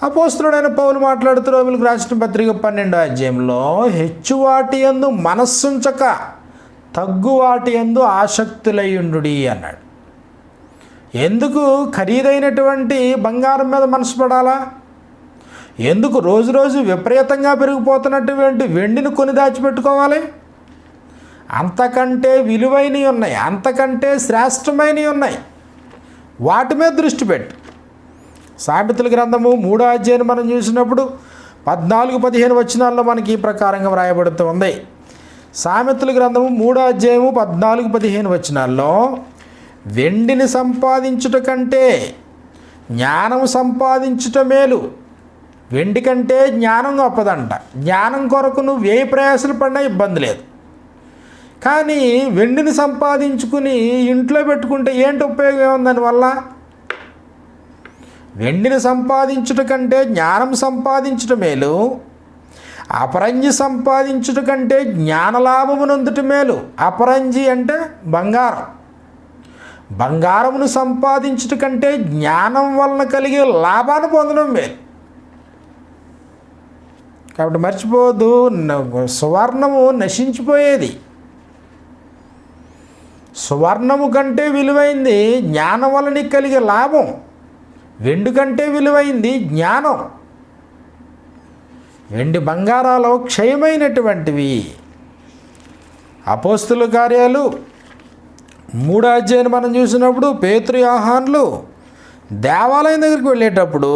అపోస్తలుడైన పౌలు మాట్లాడుతూ రోమీయులకు రాసిన పత్రిక 12 హెచ్చు వాటి యందు మనస్సుంచక తగ్గు వాటి యందు ఆసక్తులయ్యుండుడి అన్నాడు. ఎందుకు ఖరీదైనటువంటి బంగారం మీద మనసు పడాలా? ఎందుకు రోజు విపరీతంగా పెరిగిపోతున్నటువంటి వెండిని కొని దాచిపెట్టుకోవాలి? అంతకంటే విలువైనవి ఉన్నాయి, అంతకంటే శ్రేష్టమైనవి ఉన్నాయి. వాటి మీద దృష్టి పెట్టు. సామెతల గ్రంథము 3 మనం చూసినప్పుడు 14-15 మనకి ఈ ప్రకారంగా వ్రాయబడుతుంది. సామెతల గ్రంథము 3 14-15 వెండిని సంపాదించుట కంటే జ్ఞానం సంపాదించుట మేలు. వెండి కంటే జ్ఞానం గొప్పదంట. జ్ఞానం కొరకు నువ్వు ఏ ప్రయాసలు పడినా ఇబ్బంది లేదు. కానీ వెండిని సంపాదించుకుని ఇంట్లో పెట్టుకుంటే ఏంటి ఉపయోగం ఏముంది దానివల్ల? వెండిని సంపాదించుట కంటే జ్ఞానం సంపాదించుట మేలు. అపరంజి సంపాదించుట కంటే జ్ఞానలాభము నొందుట మేలు. అపరంజి అంటే బంగారం. బంగారమును సంపాదించుట కంటే జ్ఞానం వలన కలిగే లాభాన్ని పొందడం మేలు. కాబట్టి మర్చిపోవద్దు, సువర్ణము నశించిపోయేది. సువర్ణము కంటే విలువైంది జ్ఞానం వల్ల నీకు కలిగే లాభం. వెండి కంటే విలువైంది జ్ఞానం. వెండి బంగారాలు క్షయమైనటువంటివి. అపోస్తుల కార్యాలు 3 మనం చూసినప్పుడు పేతురు యోహానులు దేవాలయం దగ్గరికి వెళ్ళేటప్పుడు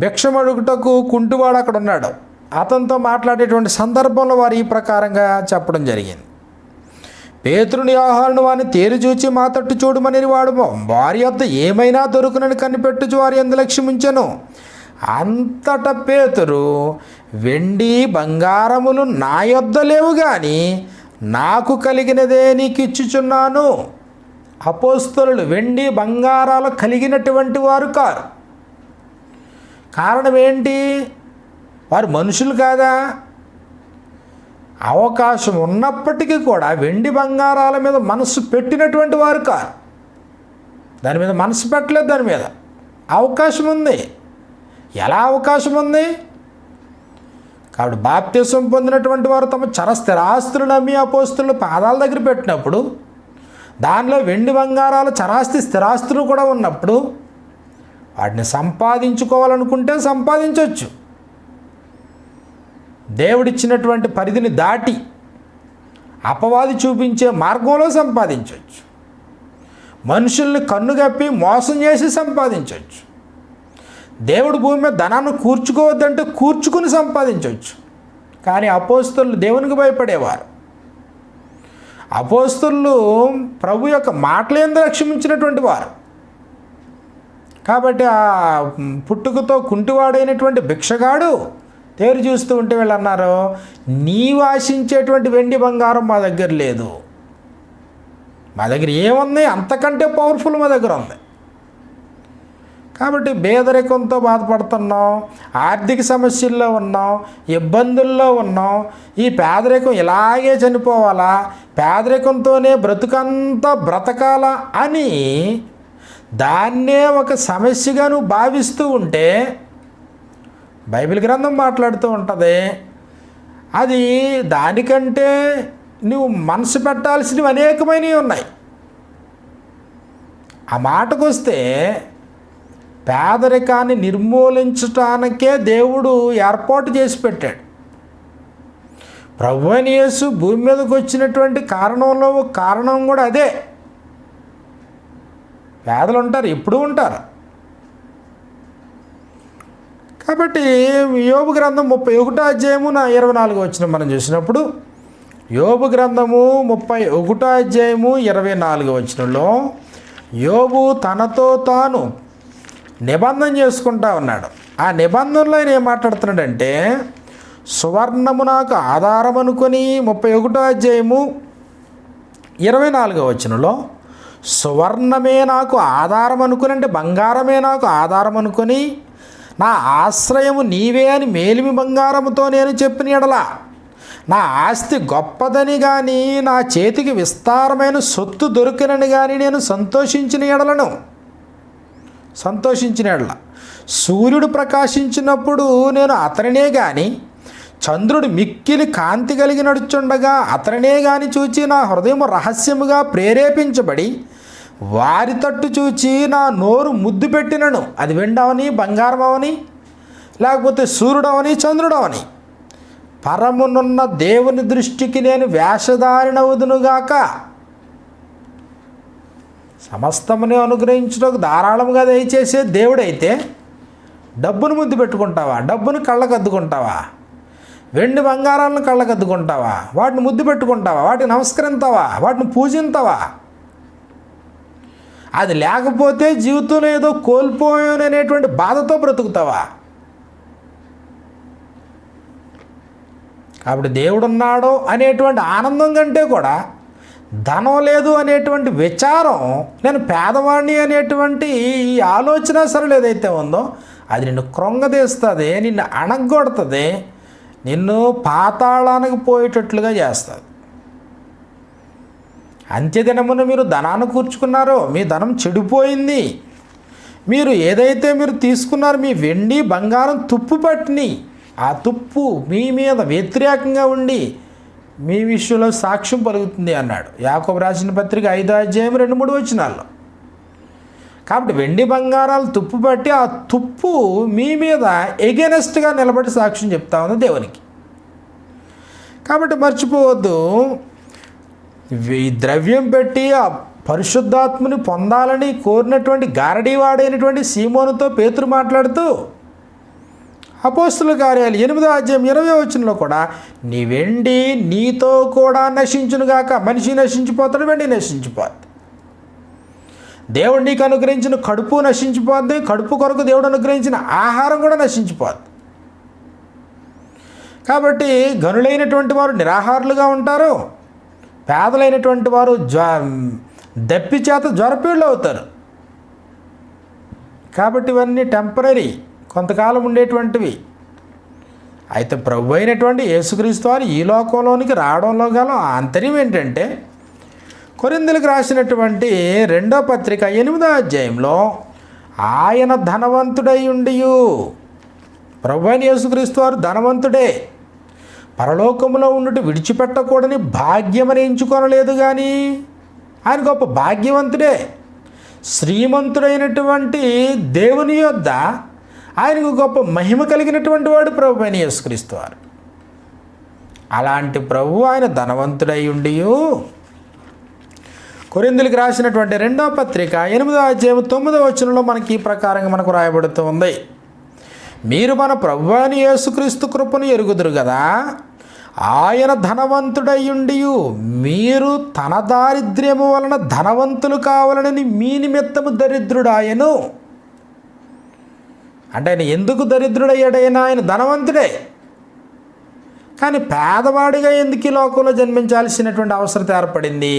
భిక్షమడుగుటకు కుంటివాడు అక్కడ ఉన్నాడు. అతనితో మాట్లాడేటువంటి సందర్భంలో వారు ఈ ప్రకారంగా చెప్పడం జరిగింది. పేతురుని యోహానును వారిని తేరి చూచి మా తట్టు చూడమని వాడు వారి యొద్ద ఏమైనా దొరుకునని కనిపెట్టుచు వారి యందు లక్ష్యముంచెను. అంతటా పేతురు, వెండి బంగారములు నా యొద్ద లేవు కానీ నాకు కలిగినదే నీకు ఇచ్చుచున్నాను. అపోస్తలులు వెండి బంగారాలు కలిగినటువంటి వారు కారు. కారణం ఏంటి? వారు మనుషులు కాదా? అవకాశం ఉన్నప్పటికీ కూడా వెండి బంగారాల మీద మనసు పెట్టినటువంటి వారు కారు. దాని మీద మనసు పెట్టలేదు. దాని మీద అవకాశం ఉంది. ఎలా అవకాశం ఉంది? కాబట్టి బాప్తిసం పొందినటువంటి వారు తమ చరస్థిరాస్తులు నమ్మి అపోస్తులు పాదాల దగ్గర పెట్టినప్పుడు, దానిలో వెండి బంగారాలు చరాస్తి స్థిరాస్తులు కూడా ఉన్నప్పుడు వాటిని సంపాదించుకోవాలనుకుంటే సంపాదించవచ్చు. దేవుడిచ్చినటువంటి పరిధిని దాటి అపవాది చూపించే మార్గంలో సంపాదించవచ్చు. మనుషుల్ని కన్నుగప్పి మోసం చేసి సంపాదించవచ్చు. దేవుడు భూమి మీద ధనాన్ని కూర్చుకోవద్దంటే కూర్చుకుని సంపాదించవచ్చు. కానీ అపోస్తలులు దేవునికి భయపడేవారు. అపోస్తలులు ప్రభు యొక్క మాటలందు రక్షించినటువంటి వారు. కాబట్టి ఆ పుట్టుకతో కుంటివాడైనటువంటి భిక్షగాడు తేరు చూస్తూ ఉంటే వీళ్ళు అన్నారు, నీవు ఆశించేటువంటి వెండి బంగారం మా దగ్గర లేదు, మా దగ్గర ఏముంది, అంతకంటే పవర్ఫుల్ మా దగ్గర ఉంది. కాబట్టి పేదరికంతో బాధపడుతున్నాం, ఆర్థిక సమస్యల్లో ఉన్నాం, ఇబ్బందుల్లో ఉన్నాం, ఈ పేదరికం ఇలాగే చనిపోవాలా, పేదరికంతోనే బ్రతుకంతా బ్రతకాలా అని దాన్నే ఒక సమస్యగా నువ్వు భావిస్తూ ఉంటే బైబిల్ గ్రంథం మాట్లాడుతూ ఉంటుంది, అది దానికంటే నువ్వు మనసు పెట్టాల్సినవి అనేకమైనవి ఉన్నాయి. ఆ మాటకు వస్తే పేదరికాన్ని నిర్మూలించటానికే దేవుడు ఏర్పాటు చేసి పెట్టాడు. ప్రభువైన యేసు భూమి మీదకి వచ్చినటువంటి కారణంలో ఒక కారణం కూడా అదే. పేదలు ఉంటారు, ఎప్పుడూ ఉంటారు. కాబట్టి యోబు గ్రంథం 31వ అధ్యాయము 24వ వచనం మనం చూసినప్పుడు, యోబు గ్రంథము 31వ అధ్యాయము 24వ వచనంలో యోబు తనతో తాను నిబంధన చేసుకుంటా ఉన్నాడు. ఆ నిబంధనలో ఆయన ఏం మాట్లాడుతున్నాడంటే, సువర్ణము నాకు ఆధారం అనుకొని 31వ అధ్యాయము 24వ వచనంలో సువర్ణమే నాకు ఆధారం అనుకుని, అంటే బంగారమే నాకు ఆధారం అనుకొని, నా ఆశ్రయము నీవే అని మేలిమి బంగారముతో నేను చెప్పిన ఎడల, నా ఆస్తి గొప్పదని కానీ నా చేతికి విస్తారమైన సొత్తు దొరికినని కానీ నేను సంతోషించిన ఎడల, సూర్యుడు ప్రకాశించినప్పుడు నేను అతనినే కానీ, చంద్రుడు మిక్కిలి కాంతి కలిగి నడుచుండగా అతనినే కానీ చూచి నా హృదయం రహస్యముగా ప్రేరేపించబడి వారి తట్టు చూచి నా నోరు ముద్దు పెట్టినను, అది వెండవని బంగారం అవని లేకపోతే సూర్యుడవని చంద్రుడవని, పరమునున్న దేవుని దృష్టికి నేను వేషధారినవుదునుగాక. సమస్తముని అనుగ్రహించుటకు ధారాళముగా దయచేసే దేవుడైతే డబ్బును ముద్దు పెట్టుకుంటావా, డబ్బును కళ్ళకద్దుకుంటావా, వెండి బంగారాలను కళ్ళకద్దుకుంటావా, వాటిని ముద్దు పెట్టుకుంటావా, వాటిని నమస్కరింతావా, వాటిని పూజింతావా? అది లేకపోతే జీవితంలో ఏదో కోల్పోయాననేటువంటి బాధతో బ్రతుకుతావా? కాబట్టి దేవుడున్నాడు అనేటువంటి ఆనందం కంటే కూడా ధనం లేదు అనేటువంటి విచారం, నేను పేదవాడిని అనేటువంటి ఈ ఆలోచన సరే ఏదైతే ఉందో అది నిన్ను కృంగదీస్తుంది, నిన్ను అణగొడుతుంది, నిన్ను పాతాళానికి పోయేటట్లుగా చేస్తుంది. అంత్యదినమున మీరు ధనాన్ని కూర్చుకున్నారో మీ ధనం చెడిపోయింది. మీరు ఏదైతే మీరు తీసుకున్నారో మీ వెండి బంగారం తుప్పు పట్టిని, ఆ తుప్పు మీ మీద వ్యతిరేకంగా ఉండి మీ విషయంలో సాక్ష్యం పలుకుతుంది అన్నాడు యాకోబు రాసిన పత్రిక 5వ అధ్యాయం 2-3 వచనాల్లో. కాబట్టి వెండి బంగారాలు తుప్పు పట్టి ఆ తుప్పు మీ మీద ఎగెనెస్ట్గా నిలబడి సాక్ష్యం చెప్తా ఉంది దేవునికి. కాబట్టి మర్చిపోవద్దు, ఈ ద్రవ్యం పెట్టి ఆ పరిశుద్ధాత్మని పొందాలని కోరినటువంటి గారడీవాడైనటువంటి సీమోనుతో పేతురు మాట్లాడుతూ అపోస్తుల కార్యాలు 8వ అధ్యాయం 20వ వచనంలో కూడా, నీ వెండి నీతో కూడా నశించునుగాక. మనిషి నశించిపోతాడు, వెండి నశించిపోద్ది. దేవుడు నీకు అనుగ్రహించిన కడుపు నశించిపోద్ది, కడుపు కొరకు దేవుడు అనుగ్రహించిన ఆహారం కూడా నశించిపోద్ది. కాబట్టి గనులైనటువంటి వారు నిరాహారులుగా ఉంటారు, పేదలైనటువంటి వారు దప్పి చేత జ్వరపీళ్ళు అవుతారు. కాబట్టి ఇవన్నీ టెంపరీ, కొంతకాలం ఉండేటువంటివి. అయితే ప్రభు అయినటువంటి యేసుక్రీస్తు వారు ఈ లోకంలోనికి రావడంలో గల ఆంతర్యం ఏంటంటే, కొరింథీయులకు రాసినటువంటి 2వ పత్రిక 8వ అధ్యాయంలో ఆయన ధనవంతుడై ఉండియు, ప్రభు అయిన యేసుక్రీస్తు వారు ధనవంతుడే, పరలోకములో ఉండుట విడిచిపెట్టకూడని భాగ్యమని ఎంచుకొనలేదు, కానీ ఆయన గొప్ప భాగ్యవంతుడే. శ్రీమంతుడైనటువంటి దేవుని యొద్ద ఆయనకు గొప్ప మహిమ కలిగినటువంటి వాడు ప్రభు అయిన యేసుక్రీస్తు వారు. అలాంటి ప్రభు ఆయన ధనవంతుడై ఉండియు, కొరింథీయులకు రాసినటువంటి 2వ పత్రిక 8వ అధ్యాయం 9వ వచనంలో మనకి ఈ ప్రకారంగా మనకు రాయబడుతూ ఉంది, మీరు మన ప్రభువైన అయిన యేసుక్రీస్తు కృపను ఎరుగుదురు కదా, ఆయన ధనవంతుడయ్యుండియు మీరు తన దారిద్ర్యము వలన ధనవంతులు కావాలని మీ నిమిత్తము దరిద్రుడాయను. అంటే ఆయన ఎందుకు దరిద్రుడయ్యాడైనా? ఆయన ధనవంతుడే, కానీ పేదవాడిగా ఎందుకు ఈ లోకంలో జన్మించాల్సినటువంటి అవసరం ఏర్పడింది?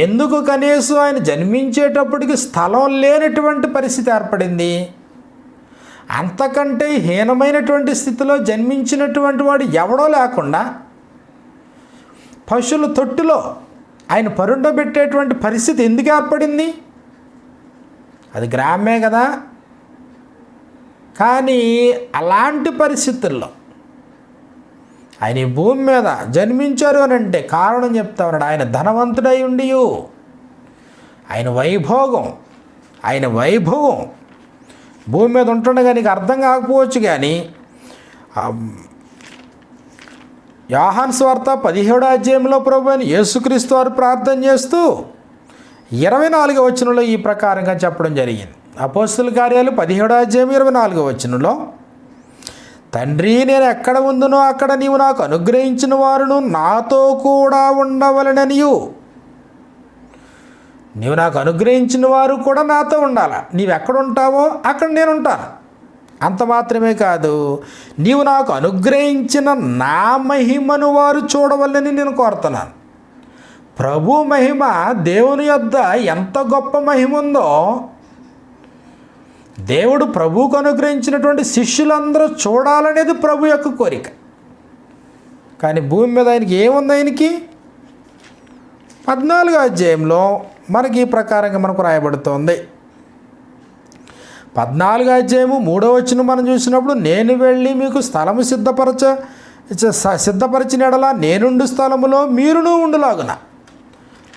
ఎందుకు కనీసం ఆయన జన్మించేటప్పటికి స్థలం లేనటువంటి పరిస్థితి ఏర్పడింది? అంతకంటే హీనమైనటువంటి స్థితిలో జన్మించినటువంటి వాడు ఎవడో లేకుండా పశువుల తొట్టులో ఆయన పరుండబెట్టేటువంటి పరిస్థితి ఎందుకు ఏర్పడింది? అది గ్రామే కదా. కానీ అలాంటి పరిస్థితుల్లో ఆయన ఈ భూమి మీద జన్మించారు అని అంటే కారణం చెప్తా ఉన్నాడు. ఆయన ధనవంతుడై ఉండి ఆయన వైభవం భూమి మీద ఉంటుండగా నీకు అర్థం కాకపోవచ్చు. కానీ యోహాను సువార్త 17వ అధ్యాయంలో ప్రభువైన యేసుక్రీస్తు వారు ప్రార్థన చేస్తూ 24వ వచనంలో ఈ ప్రకారంగా చెప్పడం జరిగింది. అపోస్తలుల కార్యాలు 17వ అధ్యాయం 24వ వచనంలో, తండ్రి, నేను ఎక్కడ ఉందునో అక్కడ నీవు నాకు అనుగ్రహించిన వారును నాతో కూడా ఉండవలెననియు. నీవు నాకు అనుగ్రహించిన వారు కూడా నాతో ఉండాలి. నీవు ఎక్కడ ఉంటావో అక్కడ నేను ఉంటాను. అంత మాత్రమే కాదు, నీవు నాకు అనుగ్రహించిన నా మహిమను వారు చూడవలని నేను కోరుతున్నాను. ప్రభు మహిమ, దేవుని యొద్ద ఎంత గొప్ప మహిమ ఉందో దేవుడు ప్రభువుకు అనుగ్రహించినటువంటి శిష్యులందరూ చూడాలనేది ప్రభు యొక్క కోరిక. కానీ భూమి మీద ఆయనకి ఏముంది? ఆయనకి 14వ అధ్యాయంలో మనకి ఈ ప్రకారంగా మనకు రాయబడుతోంది. 14వ అధ్యాయము 3వ వచనం మనం చూసినప్పుడు, నేను వెళ్ళి మీకు స్థలము సిద్ధపరిచిన ఎడల నేనుండు స్థలములో మీరును ఉండులాగున.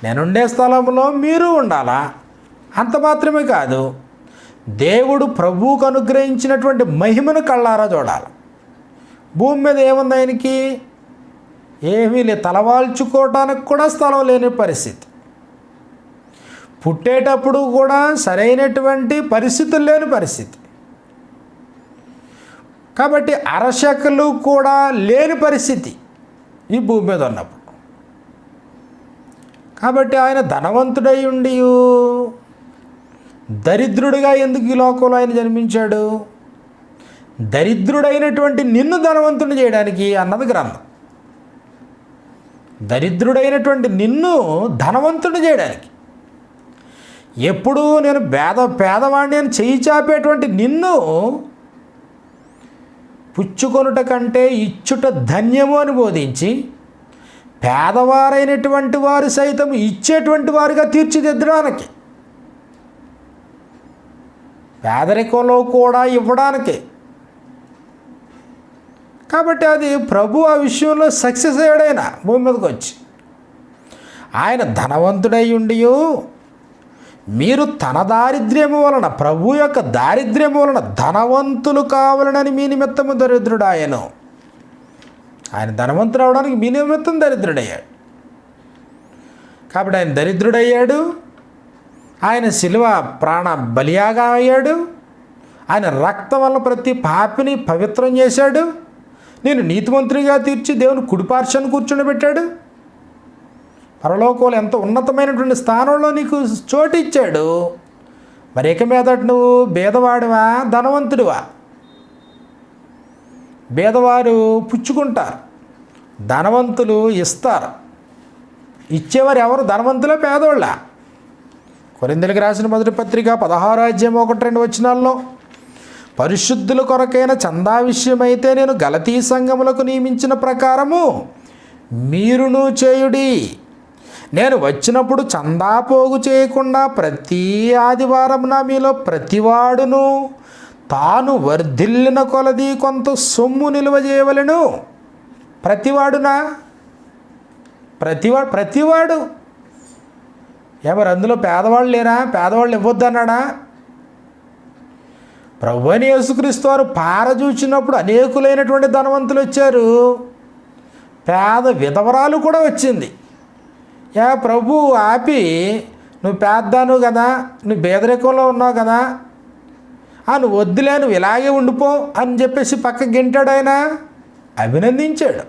నేనుండే స్థలంలో మీరు ఉండాలా. అంత మాత్రమే కాదు, దేవుడు ప్రభువుకు అనుగ్రహించినటువంటి మహిమను కళ్ళారా చూడాలి. భూమి మీద ఏముంది ఆయనకి? ఏమీ లేదు. తలవాల్చుకోవటానికి కూడా స్థలం లేని పరిస్థితి. పుట్టేటప్పుడు కూడా సరైనటువంటి పరిస్థితులు లేని పరిస్థితి. కాబట్టి అరశకలు కూడా లేని పరిస్థితి ఈ భూమి మీద ఉన్నప్పుడు. కాబట్టి ఆయన ధనవంతుడై ఉండి దరిద్రుడిగా ఎందుకు ఈ లోకంలో ఆయన జన్మించాడు? దరిద్రుడైనటువంటి నిన్ను ధనవంతుని చేయడానికి అన్నది గ్రంథం. దరిద్రుడైనటువంటి నిన్ను ధనవంతుని చేయడానికి. ఎప్పుడు నేను పేదవాడిని అని చెయ్యి చాపేటువంటి నిన్ను పుచ్చుకొనుట కంటే ఇచ్చుట ధన్యము అని బోధించి పేదవారైనటువంటి వారు సైతం ఇచ్చేటువంటి వారుగా తీర్చిదిద్దడానికి, పేదరికంలో కూడా ఇవ్వడానికి. కాబట్టి అది ప్రభు ఆ విషయంలో సక్సెస్ అయ్యాడైనా భూమి మీదకి వచ్చి. ఆయన ధనవంతుడై ఉండి మీరు తన దారిద్ర్యము వలన, ప్రభు యొక్క దారిద్ర్యము వలన ధనవంతులు కావాలనని మీ నిమిత్తము దరిద్రుడాయను. ఆయన ధనవంతుడు అవడానికి మీ నిమిత్తం దరిద్రుడయ్యాడు. కాబట్టి ఆయన దరిద్రుడయ్యాడు. ఆయన శిలువ ప్రాణ బలియాగా అయ్యాడు. ఆయన రక్తం వల్ల ప్రతి పాపిని పవిత్రం చేశాడు. నేను నీతిమంతునిగా తీర్చి దేవుని కుడిపార్శ్వాన్ని కూర్చుండబెట్టాడు. పరలోకంలో ఎంత ఉన్నతమైనటువంటి స్థానంలో నీకు చోటు ఇచ్చాడు. మరి ఇక మీదట నువ్వు బేదవాడివా ధనవంతుడివా? బేదవారు పుచ్చుకుంటారు, ధనవంతులు ఇస్తారు. ఇచ్చేవారు ఎవరు? ధనవంతులే పేదోళ్ళ? కొరింథీయులకు రాసిన మొదటి పత్రిక 16వ అధ్యాయం 1-2 వచనాల్లో, పరిశుద్ధుల కొరకైన చందా విషయమైతే నేను గలతీ సంఘములకు నియమించిన ప్రకారము మీరును చేయుడి. నేను వచ్చినప్పుడు చందా పోగు చేయకుండా ప్రతి ఆదివారం మీలో ప్రతివాడును తాను వర్ధిల్లిన కొలది కొంత సొమ్ము నిల్వ చేయవలెను. ప్రతివాడునా? ప్రతివాడు. ఎవరు అందులో పేదవాళ్ళు లేరా? పేదవాళ్ళు ఇవ్వద్దన్నాడా? ప్రభువైన యేసుక్రీస్తు వారు పారజూచినప్పుడు అనేకులైనటువంటి ధనవంతులు వచ్చారు, పేద విధవరాలు కూడా వచ్చింది. ప్రభు ఆపి, నువ్వు పేదదాను కదా, నువ్వు పేదరికంలో ఉన్నావు కదా, నువ్వు వద్దులే, నువ్వు ఇలాగే ఉండిపో అని చెప్పేసి పక్కకి గెంటాడు. ఆయన అభినందించాడు.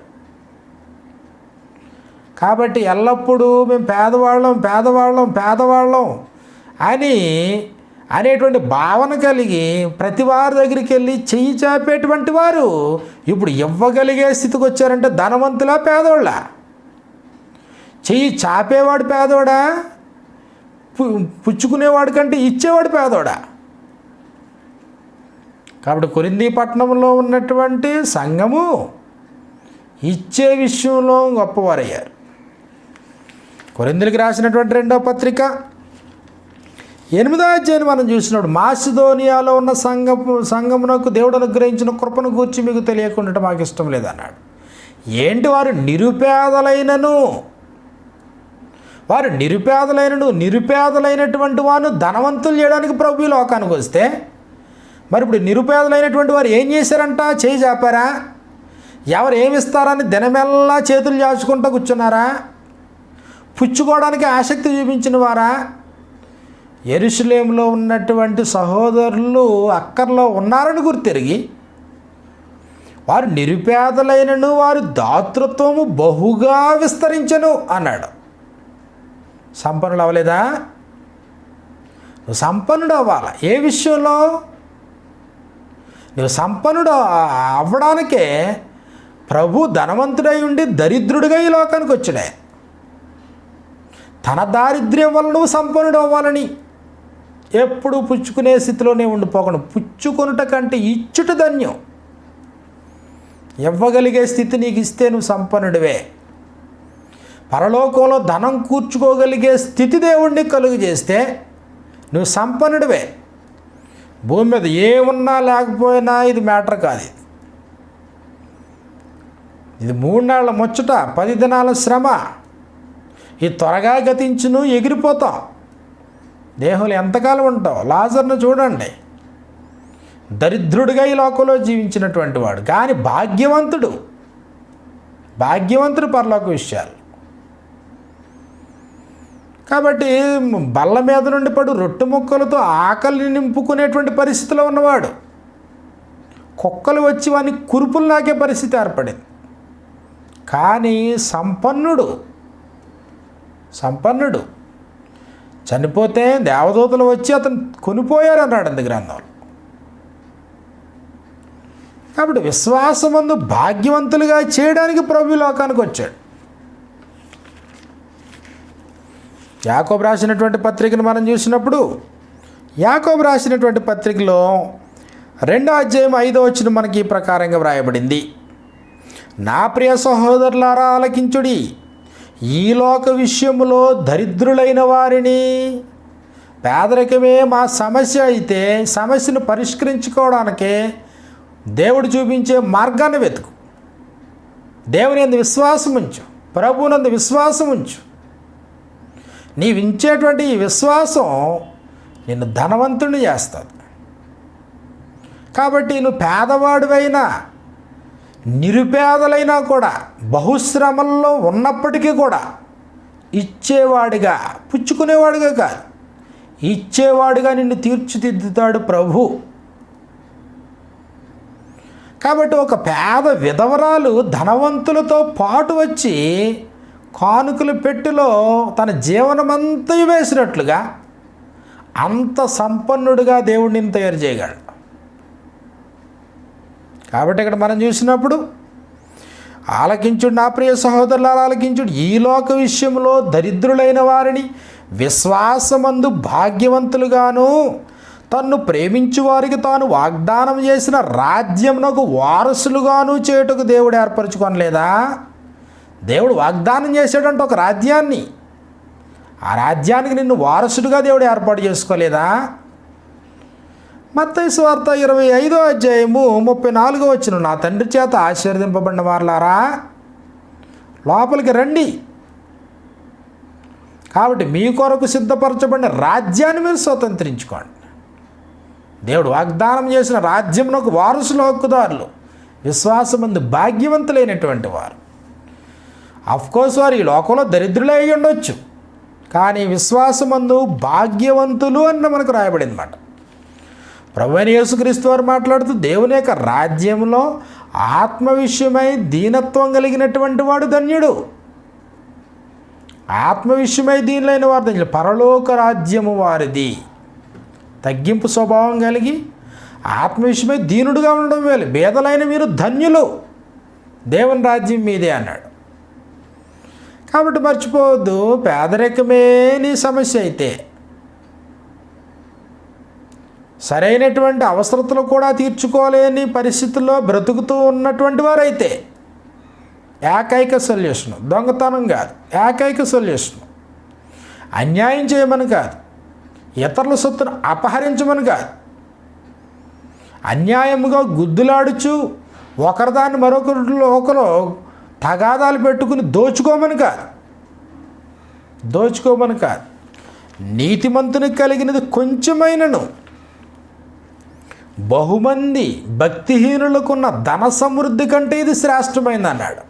కాబట్టి ఎల్లప్పుడూ మేము పేదవాళ్ళం అని అనేటువంటి భావన కలిగి ప్రతి వారి దగ్గరికి వెళ్ళి చెయ్యి చాపేటువంటి వారు ఇప్పుడు ఇవ్వగలిగే స్థితికి వచ్చారంటే ధనవంతులా పేదోళ్ళ? చెయ్యి చాపేవాడు పేదోడా, పుచ్చుకునేవాడు కంటే ఇచ్చేవాడు పేదోడా? కాబట్టి కొరింథీ పట్టణంలో ఉన్నటువంటి సంఘము ఇచ్చే విషయంలో గొప్పవారయ్యారు. కొరింథీయులకు రాసినటువంటి 2వ పత్రిక 8వ అధ్యాయం మనం చూసినప్పుడు, మాసిదోనియాలో ఉన్న సంఘమునకు దేవుడు అనుగ్రహించిన కృపను గూర్చి మీకు తెలియకుండా మాకు ఇష్టం లేదన్నాడు. ఏంటి? వారు నిరుపేదలైనటువంటి వారు ధనవంతులు చేయడానికి ప్రభు ఈ లోకానికి వస్తే, మరి ఇప్పుడు నిరుపేదలైనటువంటి వారు ఏం చేశారంట? చేయి చాపారా? ఎవరు ఏమిస్తారని దినమెల్లా చేతులు చాచుకుంటూ కూర్చున్నారా? పుచ్చుకోవడానికి ఆసక్తి చూపించిన వారా? యెరూషలేములో ఉన్నటువంటి సహోదరులు అక్కర్లో ఉన్నారని గుర్తిరిగి, వారు నిరుపేదలైనను వారి దాతృత్వము బహుగా విస్తరించను అన్నాడు. సంపన్నుడు అవ్వలేదా? నువ్వు సంపన్నుడు అవ్వాలి. ఏ విషయంలో? నువ్వు సంపన్నుడు అవ్వడానికే ప్రభు ధనవంతుడై ఉండి దరిద్రుడిగా ఈ లోకానికి వచ్చాడే. తన దారిద్ర్యం వల్ల నువ్వు సంపన్నుడు అవ్వాలని. ఎప్పుడు పుచ్చుకునే స్థితిలోనే ఉండిపోకుండా, పుచ్చుకొనుట కంటే ఇచ్చుట ధన్యం. ఇవ్వగలిగే స్థితి నీకు ఇస్తే నువ్వు సంపన్నుడివే. పరలోకంలో ధనం కూర్చుకోగలిగే స్థితి దేవుడిని కలుగు చేస్తే నువ్వు సంపన్నుడివే. భూమి మీద ఏమున్నా లేకపోయినా ఇది మ్యాటర్ కాదు. ఇది 3 నాళ్ళ ముచ్చట, 10 దినాల శ్రమ. ఇది త్వరగా గతించును, ఎగిరిపోతాం. దేహంలో ఎంతకాలం ఉంటావు? లాజర్ను చూడండి, దరిద్రుడిగా ఈ లోకంలో జీవించినటువంటి వాడు, కానీ భాగ్యవంతుడు పరలోక విషయాలు. కాబట్టి బల్ల మీద నుండి పడు రొట్టె ముక్కలతో ఆకలిని నింపుకునేటువంటి పరిస్థితిలో ఉన్నవాడు, కుక్కలు వచ్చి వాని కురుపులు నాకే పరిస్థితి ఏర్పడింది. కానీ సంపన్నుడు చనిపోతే దేవదూతలు వచ్చి అతను కొనిపోయారు అన్నాడు అంది గ్రంథంలో. కాబట్టి విశ్వాసమందు భాగ్యవంతులుగా చేయడానికి ప్రభు లోకానికి వచ్చాడు. యాకోబు రాసినటువంటి పత్రికను మనం చూసినప్పుడు, యాకోబు రాసినటువంటి పత్రికలో 2వ అధ్యాయం 5వ వచనం మనకి ఈ ప్రకారంగా వ్రాయబడింది. నా ప్రియ సహోదరులారా ఆలకించుడి, ఈ లోక విషయములో దరిద్రులైన వారిని, పేదరికమే మా సమస్య అయితే సమస్యను పరిష్కరించుకోవడానికే దేవుడు చూపించే మార్గాన్ని వెతుకు. దేవుని యందు విశ్వాసం ఉంచు, ప్రభువునందు విశ్వాసం ఉంచు. నీవు ఇచ్చేటువంటి ఈ విశ్వాసం నిన్ను ధనవంతుని చేస్తుంది. కాబట్టి నువ్వు పేదవాడివైనా నిరుపేదలైనా కూడా, బహుశ్రమల్లో ఉన్నప్పటికీ కూడా ఇచ్చేవాడిగా, పుచ్చుకునేవాడిగా కాదు, ఇచ్చేవాడిగా నిన్ను తీర్చిదిద్దుతాడు ప్రభు. కాబట్టి ఒక పేద విధవరాలు ధనవంతులతో పాటు వచ్చి కానుకల పెట్టెలో తన జీవనమంతా వేసినట్లుగా అంత సంపన్నుడిగా దేవుడు నిన్ను తయారు చేయగలడు. కాబట్టి ఇక్కడ మనం చూసినప్పుడు, ఆలకించుడు నా ప్రియ సహోదరులారా ఆలకించుడు, ఈ లోక విషయంలో దరిద్రులైన వారిని విశ్వాసమందు భాగ్యవంతులుగాను, తన్ను ప్రేమించు వారికి తాను వాగ్దానం చేసిన రాజ్యమునకు వారసులుగాను చేయుటకు దేవుడు ఏర్పరచుకోనలేదా? దేవుడు వాగ్దానం చేశాడంటే ఒక రాజ్యాన్ని, ఆ రాజ్యానికి నిన్ను వారసుడిగా దేవుడు ఏర్పాటు చేసుకోలేదా? మత్తయి సువార్త 25వ అధ్యాయము 34వ వచనం, నా తండ్రి చేత ఆశీర్వదింపబడిన వారలారా లోపలికి రండి, కాబట్టి మీ కొరకు సిద్ధపరచబడిన రాజ్యాన్ని మీరు స్వతంత్రించుకోండి. దేవుడు వాగ్దానం చేసిన రాజ్యమునకు వారసుల హక్కుదారులు విశ్వాసమందు భాగ్యవంతులైనటువంటి వారు. అఫ్కోర్స్ వారు ఈ లోకంలో దరిద్రులే అయి ఉండొచ్చు, కానీ విశ్వాసమందు భాగ్యవంతులు అన్న మనకు రాయబడింది అన్నమాట. ప్రభువైన యేసుక్రీస్తు వారు మాట్లాడుతూ దేవుని యొక్క రాజ్యంలో ఆత్మ విషయమై దీనత్వం కలిగినటువంటి వాడు ధన్యుడు. ఆత్మ విషయమై దీనులైన వారు ధన్యులు, పరలోక రాజ్యము వారిది. తగ్గింపు స్వభావం కలిగి ఆత్మవిషయమై దీనుడుగా ఉండడం వేలు. బేదలైన మీరు ధన్యులు, దేవుని రాజ్యం మీదే అన్నాడు. కాబట్టి మర్చిపోవద్దు, పేదరికమే నీ సమస్య అయితే, సరైనటువంటి అవసరతలు కూడా తీర్చుకోలేని పరిస్థితుల్లో బ్రతుకుతూ ఉన్నటువంటి వారైతే ఏకైక సొల్యూషను దొంగతనం కాదు, ఏకైక సొల్యూషను అన్యాయం చేయమని కాదు, ఇతరుల సొత్తును అపహరించమని కాదు, అన్యాయముగా గుద్దులాడుచు ఒకరిదాన్ని ఒకరు తగాదాలు పెట్టుకుని దోచుకోమని కాదు, నీతిమంతునికి కలిగినది కొంచెమైనను బహుమంది భక్తిహీనులకున్న ధన సమృద్ధి కంటే ఇది శ్రేష్టమైంది అన్నాడు.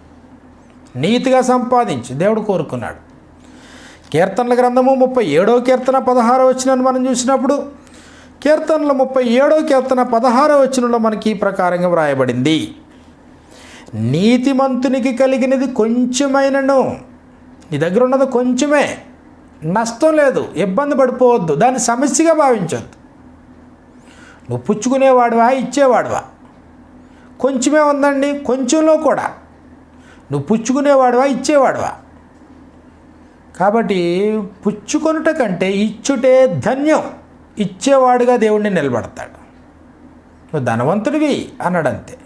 నీతిగా సంపాదించి దేవుడు కోరుకున్నాడు. కీర్తనల గ్రంథము 37వ కీర్తన 16వ వచనాన్ని మనం చూసినప్పుడు, కీర్తనల 37వ కీర్తన 16వ వచనంలో మనకి ఈ ప్రకారంగా వ్రాయబడింది, నీతిమంతునికి కలిగినది కొంచెమైనను, నీ దగ్గర ఉన్నది కొంచెమే, నష్టం లేదు, ఇబ్బంది పడిపోవద్దు, దాన్ని సమస్యగా భావించొద్దు. నువ్వు పుచ్చుకునేవాడువా, ఇచ్చేవాడువా? కొంచెమే ఉందండి, కొంచెంలో కూడా నువ్వు పుచ్చుకునేవాడువా, ఇచ్చేవాడువా? కాబట్టి పుచ్చుకొనుట కంటే ఇచ్చుటే ధన్యం. ఇచ్చేవాడుగా దేవుడిని నిలబడతాడు. నువ్వు ధనవంతుడివి అన్నాడు అంతే.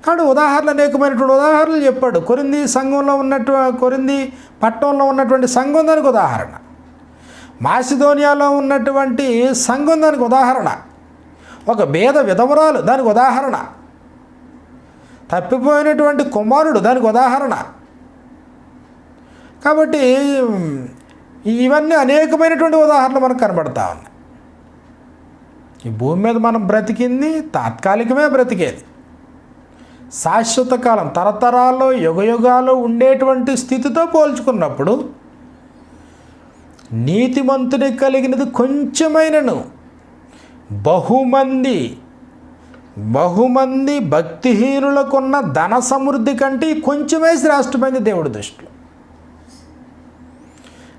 కాబట్టి ఉదాహరణలు అనేకమైనటువంటి ఉదాహరణలు చెప్పాడు. కొరింథీ పట్టణంలో ఉన్నటువంటి సంఘం దానికి ఉదాహరణ, మాసిదోనియాలో ఉన్నటువంటి సంఘం దానికి ఉదాహరణ, ఒక బేద విధవరాలు దానికి ఉదాహరణ, తప్పిపోయినటువంటి కుమారుడు దానికి ఉదాహరణ. కాబట్టి ఇవన్నీ అనేకమైనటువంటి ఉదాహరణలు మనకు కనబడతా ఉన్నాయి. ఈ భూమి మీద మనం బ్రతికింది తాత్కాలికమే బ్రతికేది. శాశ్వత కాలం, తరతరాల్లో యుగయుగాలు ఉండేటువంటి స్థితితో పోల్చుకున్నప్పుడు నీతిమంతునికి కలిగినది కొంచెమైనను బహుమంది భక్తిహీనులకున్న ధన సమృద్ధి కంటే కొంచెమే శ్రేష్టమైంది దేవుడి దృష్టిలో.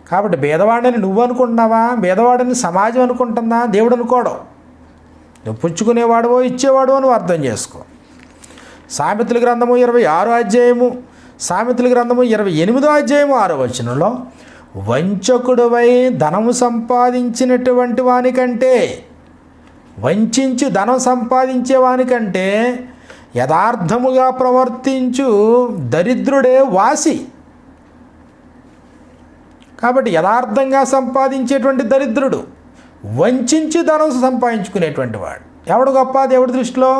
కాబట్టి భేదవాడిని నువ్వు అనుకుంటున్నావా, భేదవాడిని సమాజం అనుకుంటుందా? దేవుడు అనుకోవడం. నువ్వు పుచ్చుకునేవాడువో ఇచ్చేవాడు అని అర్థం చేసుకో. సామెతల గ్రంథము 26వ అధ్యాయము, సామెతల గ్రంథము 28వ అధ్యాయము 6వ వచనంలో, వంచకుడువై ధనము సంపాదించినటువంటి వానికంటే, వంచించి ధనం సంపాదించే వానికంటే యథార్థముగా ప్రవర్తించు దరిద్రుడే వాసి. కాబట్టి యథార్థంగా సంపాదించేటువంటి దరిద్రుడు, వంచించి ధనం సంపాదించుకునేటువంటి వాడు ఎవడు గొప్ప దేవుడి దృష్టిలో?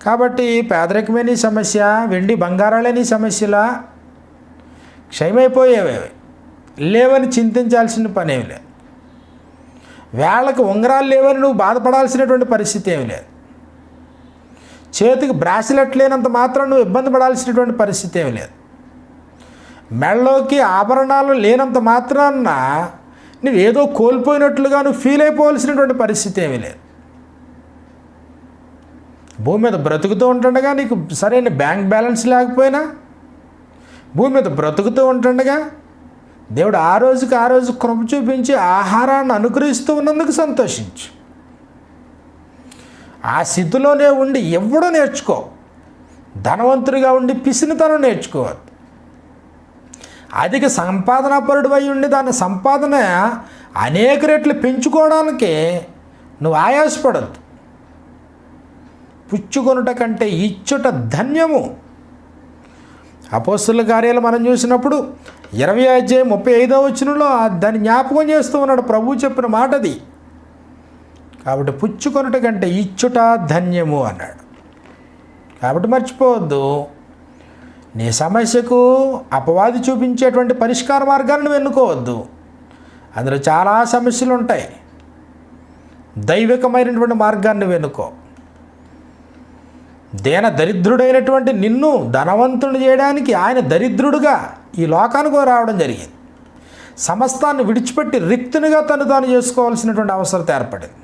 కాబట్టి పేదరికమే నీ సమస్య, వెండి బంగారాలే నీ సమస్యలా? క్షయమైపోయేవి లేవని చింతించాల్సిన పని ఏమి లేదు. వేళ్ళకు ఉంగరాలు లేవని నువ్వు బాధపడాల్సినటువంటి పరిస్థితి ఏమి లేదు. చేతికి బ్రాస్లెట్ లేనంత మాత్రం నువ్వు ఇబ్బంది పడాల్సినటువంటి పరిస్థితి ఏమి లేదు. మెళ్ళలోకి ఆభరణాలు లేనంత మాత్రాన నువ్వు ఏదో కోల్పోయినట్లుగా నువ్వు ఫీల్ అయిపోవాల్సినటువంటి పరిస్థితి ఏమీ లేదు. భూమి మీద బ్రతుకుతూ ఉంటుండగా నీకు సరైన బ్యాంక్ బ్యాలెన్స్ లేకపోయినా, భూమి మీద బ్రతుకుతూ ఉంటుండగా దేవుడు ఆ రోజు కృప చూపించి ఆహారాన్ని అనుగ్రహిస్తూ ఉన్నందుకు సంతోషించు. ఆ స్థితిలోనే ఉండి ఎవడో నేర్చుకో. ధనవంతుడిగా ఉండి పిసినితనం నేర్చుకోవద్దు. అధిక సంపాదనాపరుడు అయి ఉండి దాని సంపాదన అనేక రెట్లు పెంచుకోవడానికి నువ్వు ఆయాసపడద్దు. పుచ్చుకొనుట కంటే ఇచ్చుట ధన్యము. అపోస్తలుల కార్యాలు మనం చూసినప్పుడు 20వ అధ్యాయం 35వ వచనంలో దాన్ని జ్ఞాపకం చేస్తూ ఉన్నాడు. ప్రభువు చెప్పిన మాట అది. కాబట్టి పుచ్చుకొనుట కంటే ఇచ్చుట ధన్యము అన్నాడు. కాబట్టి మర్చిపోవద్దు, నీ సమస్యకు అపవాది చూపించేటువంటి పరిష్కార మార్గాలను ఎన్నుకోవద్దు. అందులో చాలా సమస్యలు ఉంటాయి. దైవికమైనటువంటి మార్గాన్ని వెనుకో. దరిద్రుడైనటువంటి నిన్ను ధనవంతుడు చేయడానికి ఆయన దరిద్రుడుగా ఈ లోకానికి రావడం జరిగింది. సమస్తాన్ని విడిచిపెట్టి రిక్తునిగా తాను చేసుకోవాల్సినటువంటి అవసరం ఏర్పడింది.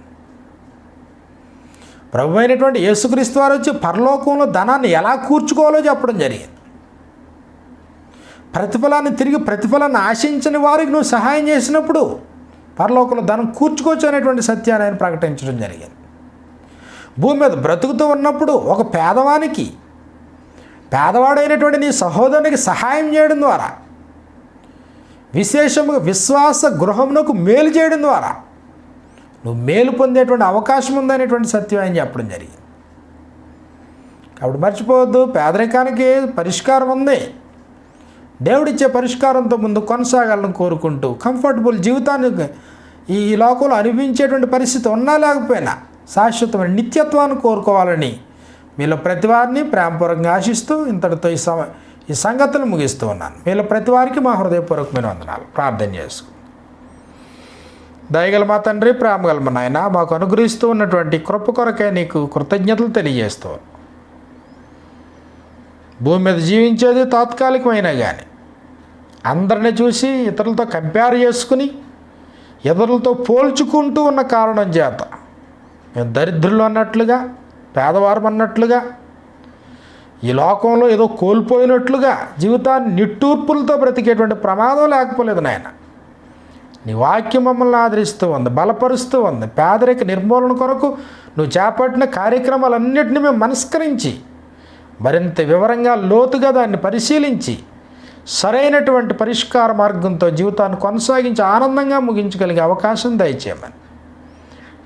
ప్రభు అయినటువంటి యేసుక్రీస్తు వారు వచ్చి పరలోకంలో ధనాన్ని ఎలా కూర్చుకోవాలో చెప్పడం జరిగింది. ప్రతిఫలాన్ని ఆశించని వారికి నువ్వు సహాయం చేసినప్పుడు పరలోకంలో ధనం కూర్చుకోవచ్చు అనేటువంటి సత్యాన్ని ఆయన ప్రకటించడం జరిగింది. భూమి మీద బ్రతుకుతూ ఉన్నప్పుడు ఒక పేదవాడైనటువంటి నీ సహోదరునికి సహాయం చేయడం ద్వారా, విశేషముగా విశ్వాస గృహమునకు మేలు చేయడం ద్వారా నువ్వు మేలు పొందేటువంటి అవకాశం ఉందనేటువంటి సత్యం ఆయన చెప్పడం జరిగింది. కాబట్టి మర్చిపోవద్దు, పేదరికానికి పరిష్కారం ఉంది. దేవుడిచ్చే పరిష్కారంతో ముందు కొనసాగాలని కోరుకుంటూ కంఫర్టబుల్ జీవితాన్ని ఈ లోకంలో అనుభవించేటువంటి పరిస్థితి ఉన్నా లేకపోయినా శాశ్వతమైన నిత్యత్వాన్ని కోరుకోవాలని మీలో ప్రతి వారిని ప్రేమపూర్వకంగా ఆశిస్తూ ఇంతటితో ఈ సంగతులు ముగిస్తూ ఉన్నాను. మీలో ప్రతి వారికి మా హృదయపూర్వకమైన వందనాలు. ప్రార్థన చేసుకుందాం. దయగల మా తండ్రి, ప్రేమగల మా నాయన, మాకు అనుగ్రహిస్తూ ఉన్నటువంటి కృప కొరకే నీకు కృతజ్ఞతలు తెలియజేస్తూ, భూమి మీద జీవించేది తాత్కాలికమైనా కానీ అందరిని చూసి ఇతరులతో కంపేర్ చేసుకుని ఇతరులతో పోల్చుకుంటూ ఉన్న కారణం చేత మేము దరిద్రులు అన్నట్లుగా, పేదవారం అన్నట్లుగా, ఈ లోకంలో ఏదో కోల్పోయినట్లుగా జీవితాన్ని నిట్టూర్పులతో బ్రతికేటువంటి ప్రమాదం లేకపోలేదు నాయన. నీ వాక్యం మమ్మల్ని ఆదరిస్తూ ఉంది, బలపరుస్తూ ఉంది. పేదరిక నిర్మూలన కొరకు నువ్వు చేపట్టిన కార్యక్రమాలన్నింటినీ మేము మనస్కరించి మరింత వివరంగా లోతుగా దాన్ని పరిశీలించి సరైనటువంటి పరిష్కార మార్గంతో జీవితాన్ని కొనసాగించి ఆనందంగా ముగించగలిగే అవకాశం దయచేయమని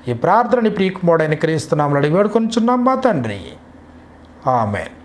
ఈ ప్రార్థనని ప్రియకుమారుడైన క్రీస్తు నామములో అడిగి వేడుకొనుచున్నాం మా తండ్రి. ఆమేన్.